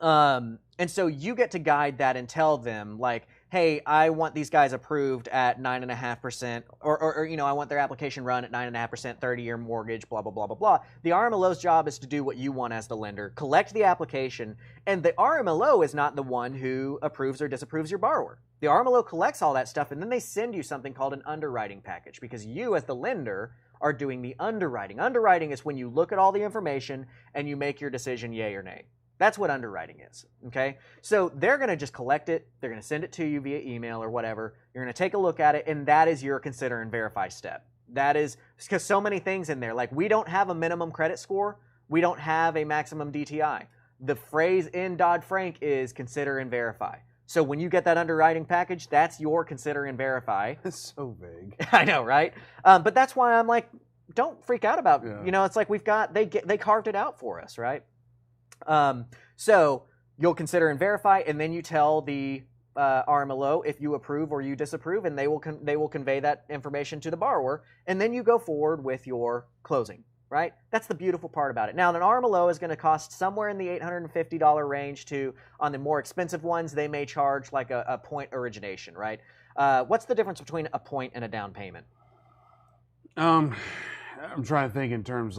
A: And so you get to guide that and tell them, like, hey, I want these guys approved at 9.5%, or I want their application run at 9.5%, 30-year mortgage, blah, blah, blah, blah, blah. The RMLO's job is to do what you want as the lender, collect the application, and the RMLO is not the one who approves or disapproves your borrower. The RMLO collects all that stuff, and then they send you something called an underwriting package, because you, as the lender, are doing the underwriting. Underwriting is when you look at all the information and you make your decision yay or nay. That's what underwriting is, okay? So they're going to just collect it. They're going to send it to you via email or whatever. You're going to take a look at it, and that is your consider and verify step. That is because so many things in there. Like we don't have a minimum credit score. We don't have a maximum DTI. The phrase in Dodd-Frank is consider and verify. So when you get that underwriting package, that's your consider and verify.
C: That's so vague.
A: I know, right? But that's why I'm like, don't freak out about, it's like they carved it out for us, right? So you'll consider and verify, and then you tell the RMLO if you approve or you disapprove, and they will convey that information to the borrower, and then you go forward with your closing, right? That's the beautiful part about it. Now, an RMLO is going to cost somewhere in the $850 range on the more expensive ones, they may charge like a point origination, right? What's the difference between a point and a down payment?
C: I'm trying to think in terms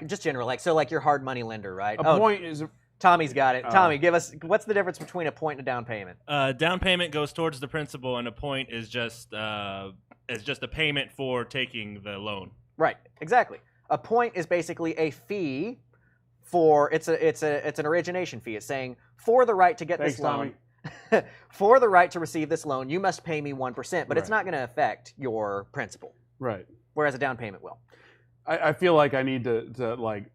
A: just general, like your hard money lender, right?
C: A point is.
A: Tommy's got it. Tommy, give us what's the difference between a point and a down payment?
B: Down payment goes towards the principal, and a point is just a payment for taking the loan.
A: Right, exactly. A point is basically a fee for it's an origination fee. It's saying for the right to get this loan, for the right to receive this loan, you must pay me 1%, but it's not going to affect your principal.
C: Right.
A: Whereas a down payment will.
C: I feel like I need to like,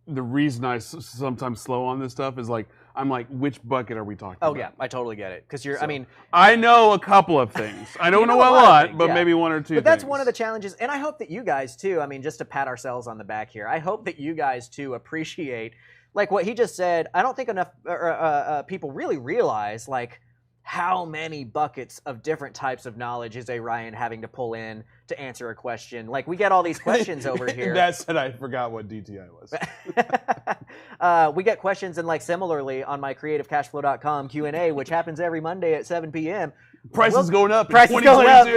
C: the reason I sometimes slow on this stuff is like, I'm like, which bucket are we talking about?
A: Oh, yeah, I totally get it. Because
C: I know a couple of things. I don't know a lot, but maybe one or two
A: But that's one of the challenges. And I hope that you guys, too, just to pat ourselves on the back here, I hope that you guys, too, appreciate, like what he just said. I don't think enough people really realize, like, how many buckets of different types of knowledge is a Ryan having to pull in to answer a question? Like, we get all these questions over here.
C: That said, I forgot what DTI was.
A: We get questions, and like similarly on my CreativeCashFlow.com Q&A, which happens every Monday at 7 p.m.
C: Prices going up.
A: Prices going up.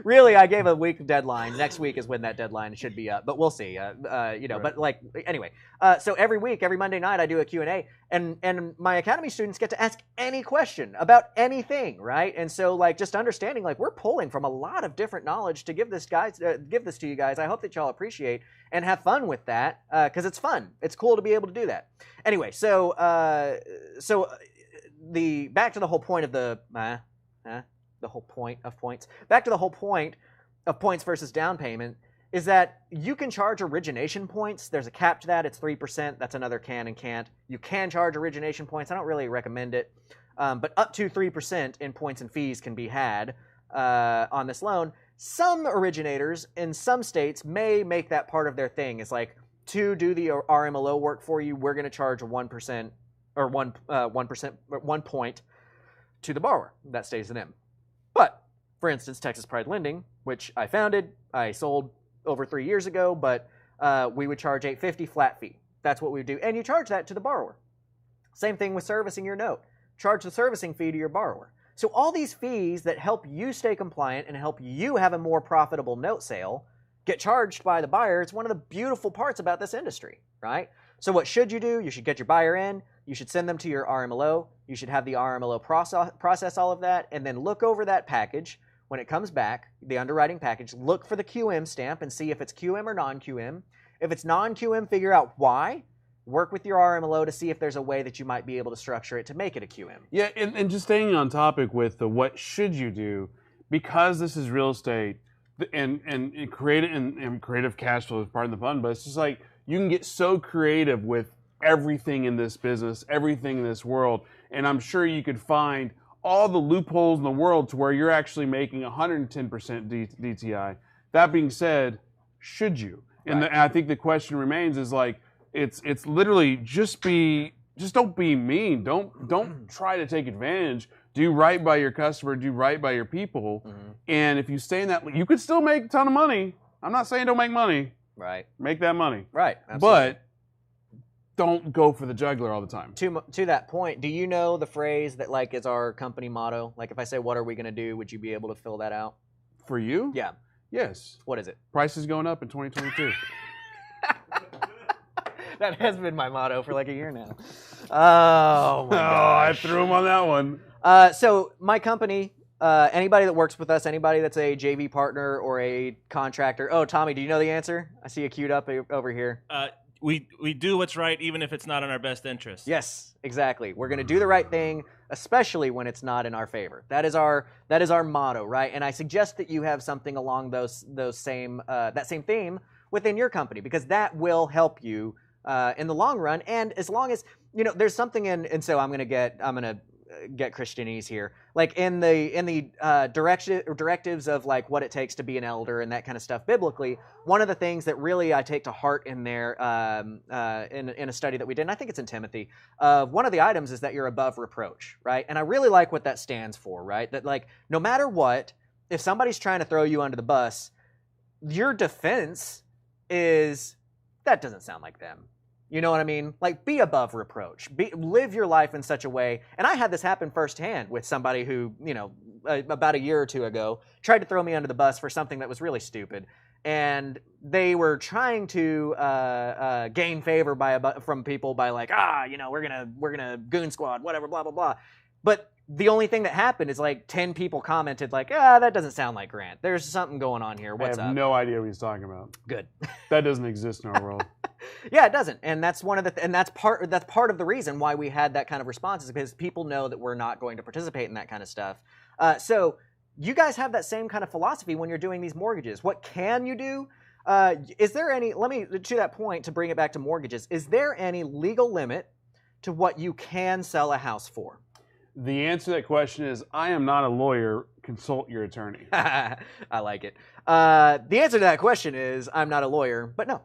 A: Really, I gave a week deadline. Next week is when that deadline should be up, but we'll see. But like anyway. So every week, every Monday night, I do a Q&A, and my Academy students get to ask any question about anything, right? And so like just understanding like we're pulling from a lot of different knowledge to give this to you guys. I hope that y'all appreciate and have fun with that because it's fun. It's cool to be able to do that. Anyway, so back to the whole point of the whole point of points. Back to the whole point of points versus down payment is that you can charge origination points. There's a cap to that. It's 3%. That's another can and can't. You can charge origination points. I don't really recommend it, but up to 3% in points and fees can be had on this loan. Some originators in some states may make that part of their thing. It's like, to do the RMLO work for you, we're going to charge 1% or 1%, 1 point to the borrower. That stays in them. But, for instance, Texas Pride Lending, which I founded, I sold over 3 years ago, but we would charge $850 flat fee. That's what we would do. And you charge that to the borrower. Same thing with servicing your note. Charge the servicing fee to your borrower. So all these fees that help you stay compliant and help you have a more profitable note sale get charged by the buyer. It's one of the beautiful parts about this industry, right? So what should you do? You should get your buyer in. You should send them to your RMLO. You should have the RMLO process all of that, and then look over that package. When it comes back, the underwriting package, look for the QM stamp and see if it's QM or non-QM. If it's non-QM, figure out why. Work with your RMLO to see if there's a way that you might be able to structure it to make it a QM.
C: Yeah, and just staying on topic with the what should you do, because this is real estate, and creative cash flow is part of the fun, but it's just like you can get so creative with everything in this business, everything in this world, and I'm sure you could find all the loopholes in the world to where you're actually making 110% DTI. That being said, should you? And,
A: Right.
C: and I think the question remains is like, it's literally just don't be mean. Don't try to take advantage. Do right by your customer. Do right by your people.
A: Mm-hmm.
C: And if you stay in that, you could still make a ton of money. I'm not saying don't make money.
A: Right.
C: Make that money.
A: Right. Absolutely.
C: But don't go for the juggler all the time.
A: To that point, do you know the phrase that like is our company motto? Like if I say, what are we going to do? Would you be able to fill that out?
C: For you?
A: Yeah.
C: Yes.
A: What is it?
C: Price is going up in 2022.
A: That has been my motto for like a year now. Oh my
C: I
A: gosh.
C: threw him on that one.
A: So my company, anybody that works with us, anybody that's a JV partner or a contractor. Oh, Tommy, do you know the answer? I see you queued up over here.
B: We do what's right even if it's not in our best interest.
A: Yes, exactly. We're going to do the right thing, especially when it's not in our favor. That is our motto, right? And I suggest that you have something along that same theme within your company, because that will help you in the long run. And as long as there's something and so I'm gonna get Christianese here, like in the directives of like what it takes to be an elder and that kind of stuff biblically. One of the things that really I take to heart in there in a study that we did, and I think it's in Timothy, one of the items is that you're above reproach, right? And I really like what that stands for, right? That like no matter what, if somebody's trying to throw you under the bus, your defense is that doesn't sound like them. You know what I mean? Like, be above reproach. Live your life in such a way. And I had this happen firsthand with somebody who, about a year or two ago, tried to throw me under the bus for something that was really stupid. And they were trying to gain favor from people by like, we're gonna goon squad, whatever, blah blah blah. But the only thing that happened is like 10 people commented like, that doesn't sound like Grant. There's something going on here. What's
C: I have
A: up?
C: no idea what he's talking about.
A: Good.
C: That doesn't exist in our world.
A: Yeah, it doesn't, and that's one of the and that's part of the reason why we had that kind of response is because people know that we're not going to participate in that kind of stuff. So you guys have that same kind of philosophy when you're doing these mortgages. What can you do? Is there any? Let me to that point to bring it back to mortgages. Is there any legal limit to what you can sell a house for?
C: The answer to that question is I am not a lawyer. Consult your attorney.
A: I like it. The answer to that question is I'm not a lawyer, but no.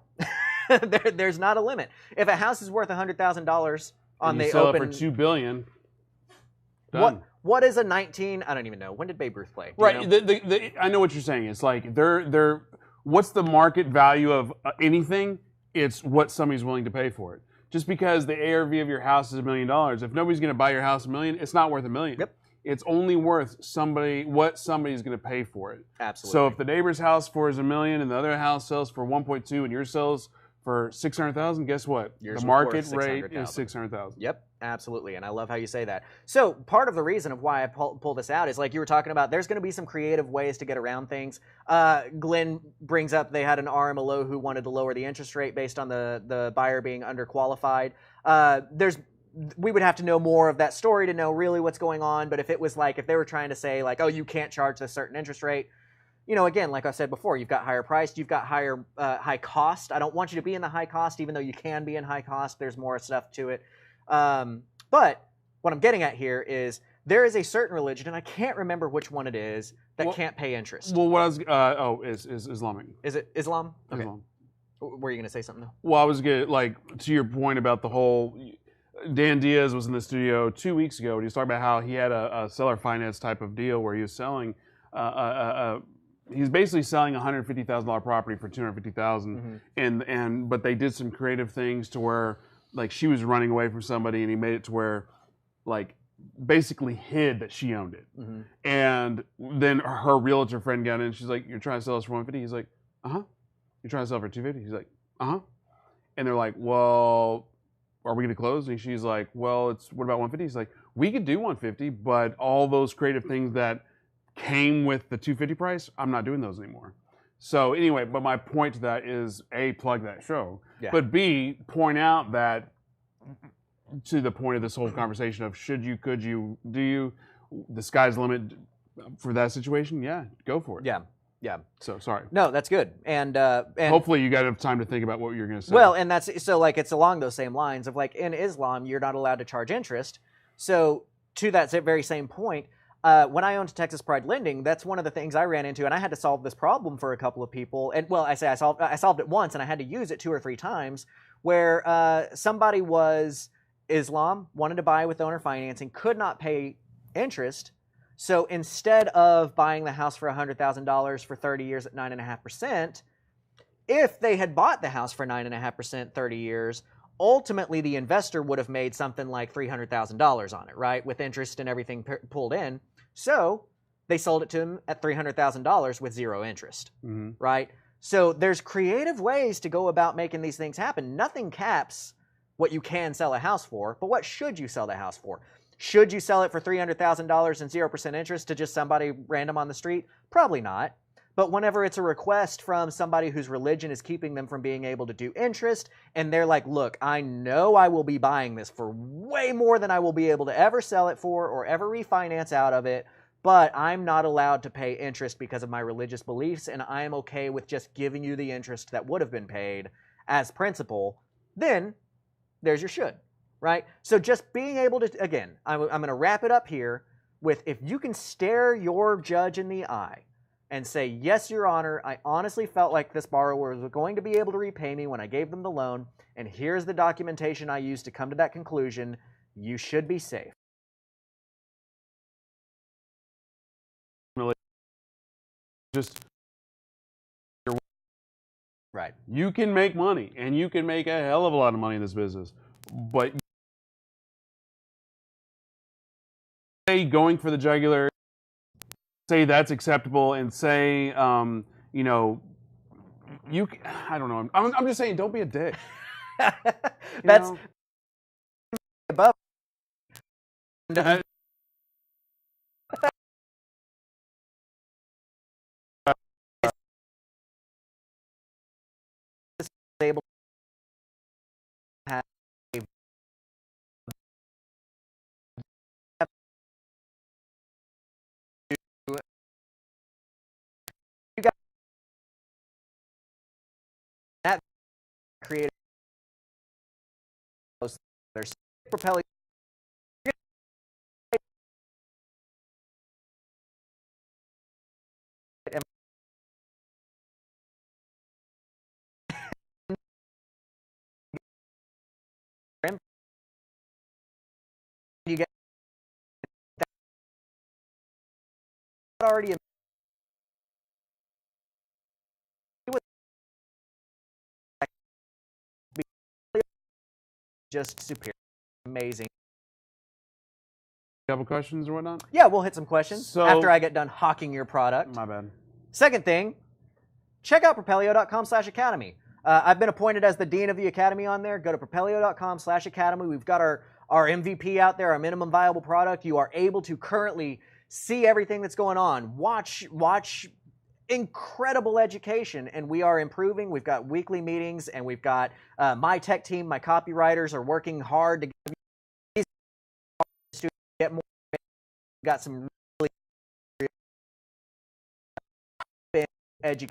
A: There's not a limit. If a house is worth $100,000 on the
C: sell
A: open,
C: it for $2 billion. Done.
A: what is a 19? I don't even know. When did Babe Ruth play? Do you
C: Right.
A: know?
C: I know what you're saying. It's like they're what's the market value of anything? It's what somebody's willing to pay for it. Just because the ARV of your house is $1 million, if nobody's going to buy your house $1 million, it's not worth $1 million.
A: Yep.
C: it's only worth what somebody's going to pay for it.
A: Absolutely.
C: So if the neighbor's house is $1 million and the other house sells for 1.2 and yours sells for 600,000, guess what?
A: Yours
C: The
A: was worth
C: market rate
A: 600,000.
C: is 600,000.
A: Yep, absolutely, and I love how you say that. So part of the reason of why I pull this out is like you were talking about. There's going to be some creative ways to get around things. Glenn brings up they had an RMLO who wanted to lower the interest rate based on the buyer being underqualified. We would have to know more of that story to know really what's going on. But if it was like if they were trying to say like, oh, you can't charge this certain interest rate. You know, again, like I said before, you've got higher priced, you've got high cost. I don't want you to be in the high cost, even though you can be in high cost. There's more stuff to it. But what I'm getting at here is there is a certain religion, and I can't remember which one it is, that can't pay interest.
C: Well, what I was is Islamic.
A: Is it Islam? Okay.
C: Islam.
A: Were you going to say something?
C: Well, I was going to, to your point about the whole, Dan Diaz was in the studio 2 weeks ago, and he was talking about how he had a seller finance type of deal where he was selling he's basically selling a $150,000 property for $250,000, but they did some creative things to where like she was running away from somebody, and he made it to where like basically hid that she owned it, and then her realtor friend got in. And she's like, "You're trying to sell us for 150?" He's like, "Uh huh." "You're trying to sell for 250?" He's like, "Uh huh." And they're like, "Well, are we going to close?" And she's like, "Well, what about 150?" He's like, "We could do 150, but all those creative things that came with the 250 price, I'm not doing those anymore." So anyway, but my point to that is A, plug that show, but B, point out that to the point of this whole conversation of should you, could you, do you, the sky's the limit for that situation. Yeah, go for it.
A: Yeah.
C: So sorry.
A: No, that's good. And
C: hopefully you got enough time to think about what you're going to say.
A: Well, and that's so like it's along those same lines of like in Islam you're not allowed to charge interest. So to that very same point. When I owned Texas Pride Lending, that's one of the things I ran into, and I had to solve this problem for a couple of people. And well, I solved it once, and I had to use it 2 or 3 times, where somebody was Islam, wanted to buy with owner financing, could not pay interest. So instead of buying the house for $100,000 for 30 years at 9.5%, if they had bought the house for 9.5% 30 years, ultimately the investor would have made something like $300,000 on it, right, with interest and everything pulled in. So they sold it to him at $300,000 with 0 interest, right? So there's creative ways to go about making these things happen. Nothing caps what you can sell a house for, but what should you sell the house for? Should you sell it for $300,000 and 0% interest to just somebody random on the street? Probably not. But whenever it's a request from somebody whose religion is keeping them from being able to do interest, and they're like, look, I know I will be buying this for way more than I will be able to ever sell it for or ever refinance out of it, but I'm not allowed to pay interest because of my religious beliefs, and I'm okay with just giving you the interest that would have been paid as principal, then there's your should, right? So just being able to, again, I'm going to wrap it up here with if you can stare your judge in the eye and say, yes, Your Honor, I honestly felt like this borrower was going to be able to repay me when I gave them the loan, and here's the documentation I used to come to that conclusion, you should be safe.
C: Just
A: right.
C: You can make money, and you can make a hell of a lot of money in this business, but going for the jugular, say that's acceptable, and say, you know, I don't know. I'm just saying, don't be a dick.
A: That's above. Able to have you got that creative. There's propelling. You get that already just superior, amazing.
C: couple questions or whatnot?
A: Yeah, we'll hit some questions
C: So-
A: after I get done hawking your product.
C: My bad.
A: Second thing, check out propelio.com/academy. I've been appointed as the dean of the academy on there. Go to propelio.com/academy. We've got our MVP out there, our minimum viable product. You are able to currently see everything that's going on. Watch incredible education, and we are improving. We've got weekly meetings, and we've got my tech team, my copywriters are working hard to get more. We've got some really education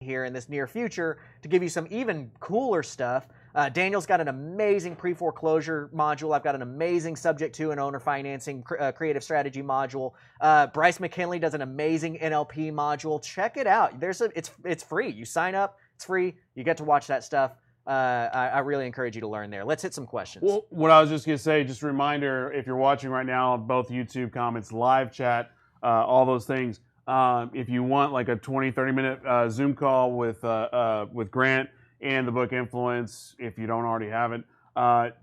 A: here in this near future to give you some even cooler stuff. Daniel's got an amazing pre-foreclosure module. I've got an amazing subject to and owner financing creative strategy module. Bryce McKinley does an amazing NLP module. Check it out. It's free. You sign up. It's free. You get to watch that stuff. I really encourage you to learn there. Let's hit some questions.
C: Well, what I was just going to say, just a reminder, if you're watching right now, both YouTube comments, live chat, all those things, if you want like a 20, 30-minute Zoom call with Grant and the book Influence, if you don't already have it,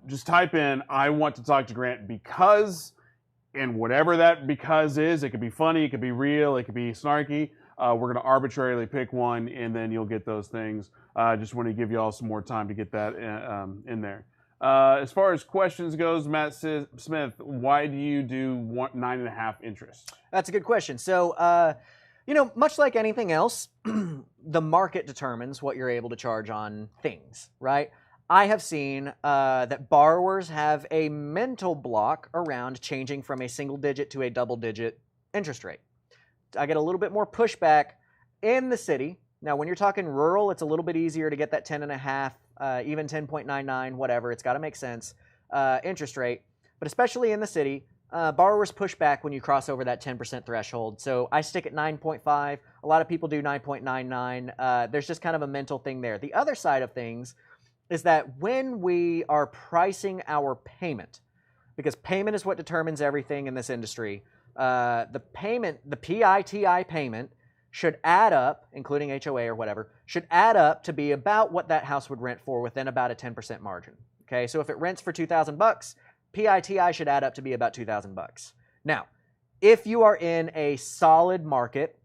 C: just type in, I want to talk to Grant because, and whatever that because is, it could be funny, it could be real, it could be snarky. We're going to arbitrarily pick one, and then you'll get those things. Just want to give you all some more time to get that in there. As far as questions goes, Matt Smith, why do you do 9.5 interest?
A: That's a good question. So, much like anything else, the market determines what you're able to charge on things, right? I have seen that borrowers have a mental block around changing from a single digit to a double digit interest rate. I get a little bit more pushback in the city. Now, when you're talking rural, it's a little bit easier to get that 10.5, even 10.99, whatever. It's got to make sense interest rate. But especially in the city, borrowers push back when you cross over that 10% threshold. So I stick at 9.5. A lot of people do 9.99. There's just kind of a mental thing there. The other side of things is that when we are pricing our payment, because payment is what determines everything in this industry, the PITI payment should add up, including HOA or whatever, should add up to be about what that house would rent for within about a 10% margin. Okay, so if it rents for $2,000, PITI should add up to be about $2,000. Now, if you are in a solid market,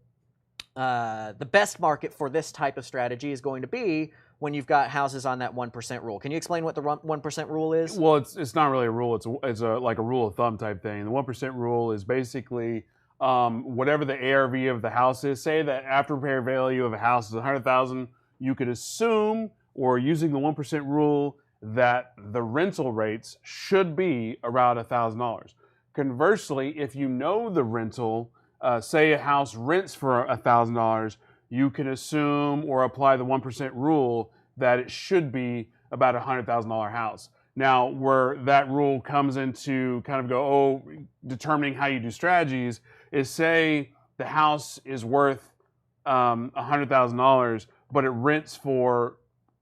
A: the best market for this type of strategy is going to be when you've got houses on that 1% rule. Can you explain what the 1% rule is?
C: Well, it's not really a rule. It's like a rule of thumb type thing. The 1% rule is basically whatever the ARV of the house is. Say that after repair value of a house is $100,000, you could assume, or using the 1% rule, that the rental rates should be around $1,000. Conversely, if you know the rental, say a house rents for $1,000, you can assume or apply the 1% rule that it should be about a $100,000 house. Now, where that rule comes into kind of determining how you do strategies is, say the house is worth $100,000, but it rents for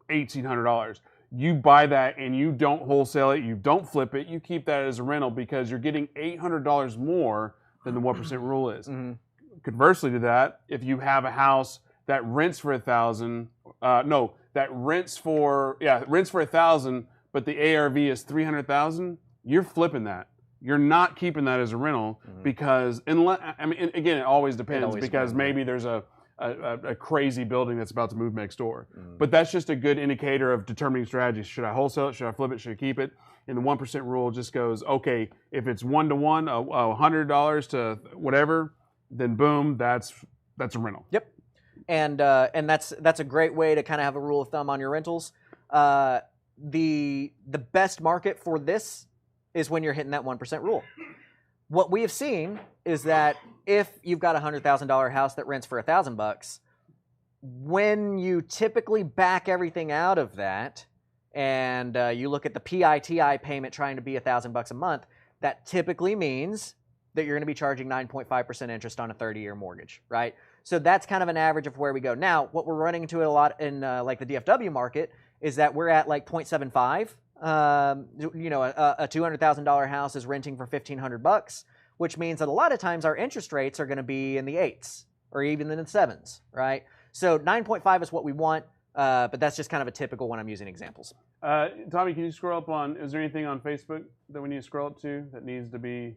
C: $1,800. You buy that and you don't wholesale it, you don't flip it, you keep that as a rental because you're getting $800 more than the 1% rule is. Mm-hmm. Conversely to that, if you have a house that rents for $1,000, rents for $1,000, but the ARV is $300,000, you're flipping that. You're not keeping that as a rental because, again, it always depends because maybe there's a crazy building that's about to move next door. But that's just a good indicator of determining strategies. Should I wholesale it? Should I flip it? Should I keep it? And the 1% rule just goes, okay, if it's 1-to-1, $100 to whatever, then boom, that's a rental.
A: Yep. And that's a great way to kind of have a rule of thumb on your rentals. The best market for this is when you're hitting that 1% rule. What we have seen is that if you've got a $100,000 house that rents for $1,000, when you typically back everything out of that, and you look at the PITI payment trying to be $1,000 a month, that typically means that you're going to be charging 9.5% interest on a 30-year mortgage, right? So that's kind of an average of where we go. Now, what we're running into a lot in like the DFW market is that we're at like 0.75. A $200,000 house is renting for $1,500, which means that a lot of times our interest rates are going to be in the 8s or even in the 7s, right? So 9.5 is what we want, but that's just kind of a typical when I'm using examples.
C: Tommy, can you scroll up is there anything on Facebook that we need to scroll up to that needs to be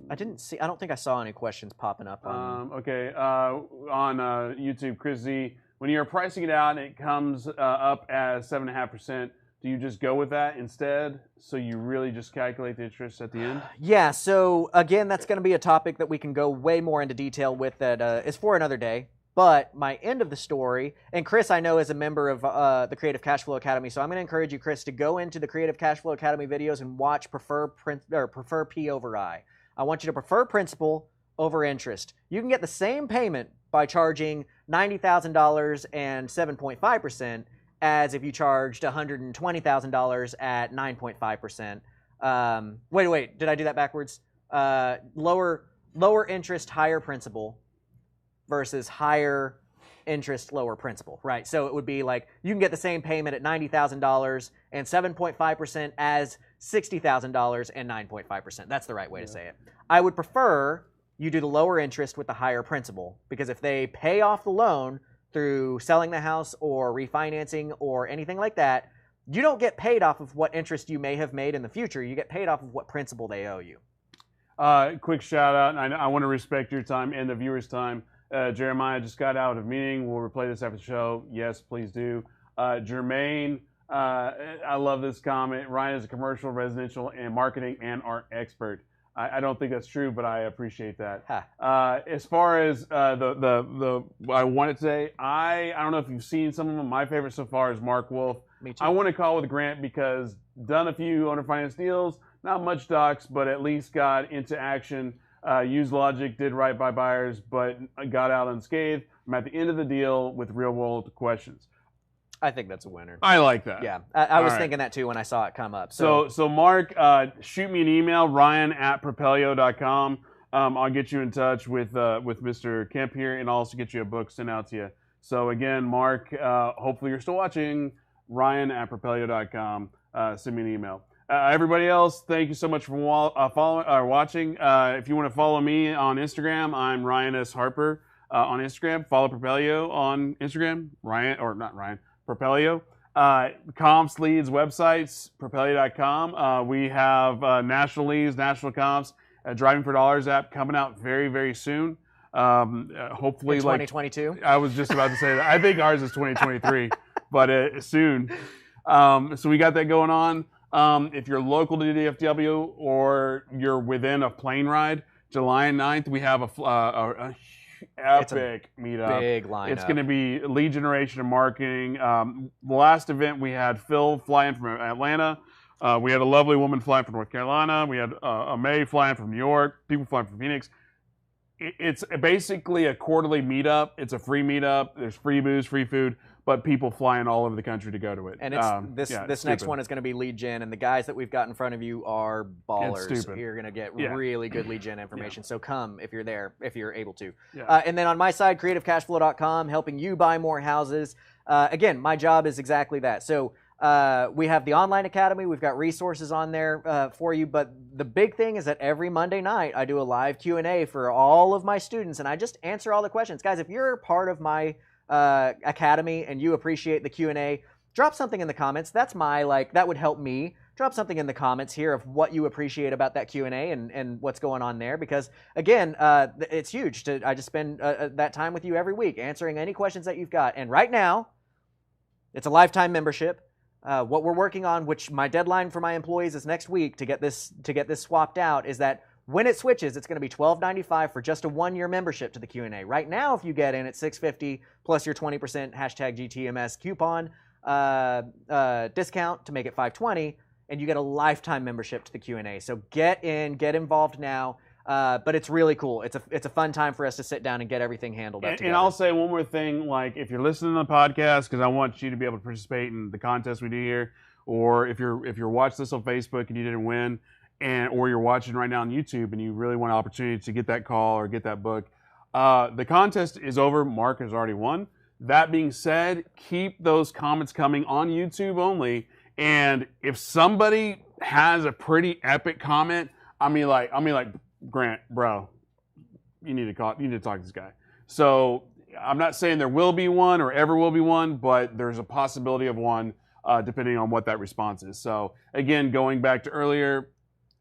A: I don't think I saw any questions popping up on.
C: Okay. On YouTube, Chris Z, when you're pricing it out and it comes up as 7.5%, do you just go with that instead? So you really just calculate the interest at the end?
A: Yeah. So again, that's going to be a topic that we can go way more into detail with. That is for another day. But my end of the story, and Chris, I know, is a member of the Creative Cashflow Academy, so I'm going to encourage you, Chris, to go into the Creative Cashflow Academy videos and watch prefer P over I. I want you to prefer principal over interest. You can get the same payment by charging $90,000 and 7.5% as if you charged $120,000 at 9.5%. Wait, did I do that backwards? Lower interest, higher principal versus higher interest, lower principal, right? So it would be like you can get the same payment at $90,000 and 7.5% as $60,000 and 9.5%. That's the right way to say it. I would prefer you do the lower interest with the higher principal, because if they pay off the loan through selling the house or refinancing or anything like that, you don't get paid off of what interest you may have made in the future. You get paid off of what principal they owe you.
C: Quick shout out. I want to respect your time and the viewers' time. Jeremiah just got out of a meeting. We'll replay this after the show. Yes, please do. Jermaine, I love this comment. Ryan is a commercial, residential, and marketing and art expert. I don't think that's true, but I appreciate that. As far as the I wanted to say, I don't know if you've seen some of them. My favorite so far is Mark Wolf.
A: Me too.
C: I want to call with Grant because done a few owner finance deals, not much docs, but at least got into action. Used logic, did right by buyers, but got out unscathed. I'm at the end of the deal with real world questions.
A: I think that's a winner.
C: I like that.
A: Yeah, I was thinking that too when I saw it come up.
C: So Mark, shoot me an email, Ryan@Propelio.com. I'll get you in touch with Mr. Kemp here, and I'll also get you a book sent out to you. So again, Mark, hopefully you're still watching. Ryan@Propelio.com. Send me an email. Everybody else, thank you so much for following or watching. If you want to follow me on Instagram, I'm Ryan S. Harper on Instagram. Follow Propelio on Instagram. Propelio. Comps, leads, websites, Propelio.com. We have national leads, national comps, Driving for Dollars app coming out very, very soon. Hopefully,
A: in 2022.
C: I was just about to say that. I think ours is 2023, but soon. So we got that going on. If you're local to DFW or you're within a plane ride, July 9th, we have a epic meetup.
A: Big lineup.
C: It's going to be lead generation and marketing. The last event, we had Phil fly in from Atlanta. We had a lovely woman flying from North Carolina. We had a May flying from New York, people flying from Phoenix. It's basically a quarterly meetup. It's a free meetup. There's free booze, free food, but people flying all over the country to go to it.
A: And it's this next one is going to be lead gen, and the guys that we've got in front of you are ballers. You're going to get really good lead gen information. So come if you're there, if you're able to. And then on my side, CreativeCashFlow.com, helping you buy more houses. Again, my job is exactly that. So we have the online academy. We've got resources on there for you. But the big thing is that every Monday night I do a live Q&A for all of my students, and I just answer all the questions. Guys, if you're part of my academy and you appreciate the Q&A, drop something in the comments. That's that would help me. Drop something in the comments here of what you appreciate about that Q&A and what's going on there, because again, it's huge. I just spend that time with you every week answering any questions that you've got. And right now, it's a lifetime membership. What we're working on, which my deadline for my employees is next week to get this swapped out, is that when it switches, it's going to be $12.95 for just a 1-year membership to the Q&A. Right now, if you get in at $6.50 plus your 20% #GTMS coupon discount to make it $5.20, and you get a lifetime membership to the Q&A. So get in, get involved now. But it's really cool. It's a fun time for us to sit down and get everything handled up together.
C: And I'll say one more thing, like if you're listening to the podcast, because I want you to be able to participate in the contest we do here, or if you're watching this on Facebook and you didn't win, or you're watching right now on YouTube and you really want an opportunity to get that call or get that book, the contest is over. Mark has already won. That being said, keep those comments coming on YouTube only. And if somebody has a pretty epic comment, I mean like Grant, bro, you need to talk to this guy. So I'm not saying there will be one or ever will be one, but there's a possibility of one depending on what that response is. So again, going back to earlier,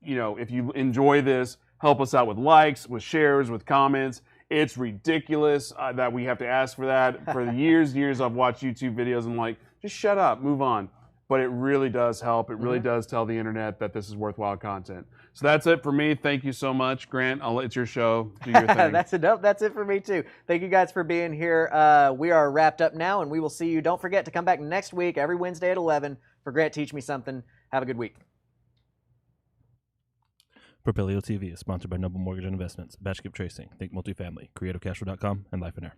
C: if you enjoy this, help us out with likes, with shares, with comments. It's ridiculous that we have to ask for that. For the years I've watched YouTube videos and like, just shut up, move on. But it really does help. It really does tell the internet that this is worthwhile content. So that's it for me. Thank you so much, Grant. It's your show. Do your thing.
A: That's it for me too. Thank you guys for being here. We are wrapped up now, and we will see you. Don't forget to come back next week, every Wednesday at 11 for Grant Teach Me Something. Have a good week.
B: Propelio TV is sponsored by Noble Mortgage and Investments, Batch Skip Tracing, Think Multifamily, CreativeCashFlow.com, and Life and Air.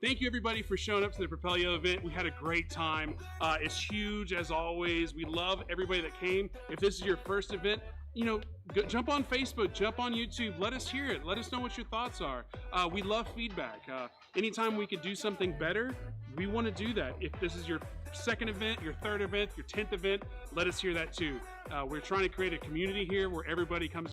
D: Thank you, everybody, for showing up to the Propelio event. We had a great time. It's huge, as always. We love everybody that came. If this is your first event, jump on Facebook, jump on YouTube. Let us hear it. Let us know what your thoughts are. We love feedback. Anytime we could do something better, we want to do that. If this is your second event, your third event, your 10th event, let us hear that too. We're trying to create a community here where everybody comes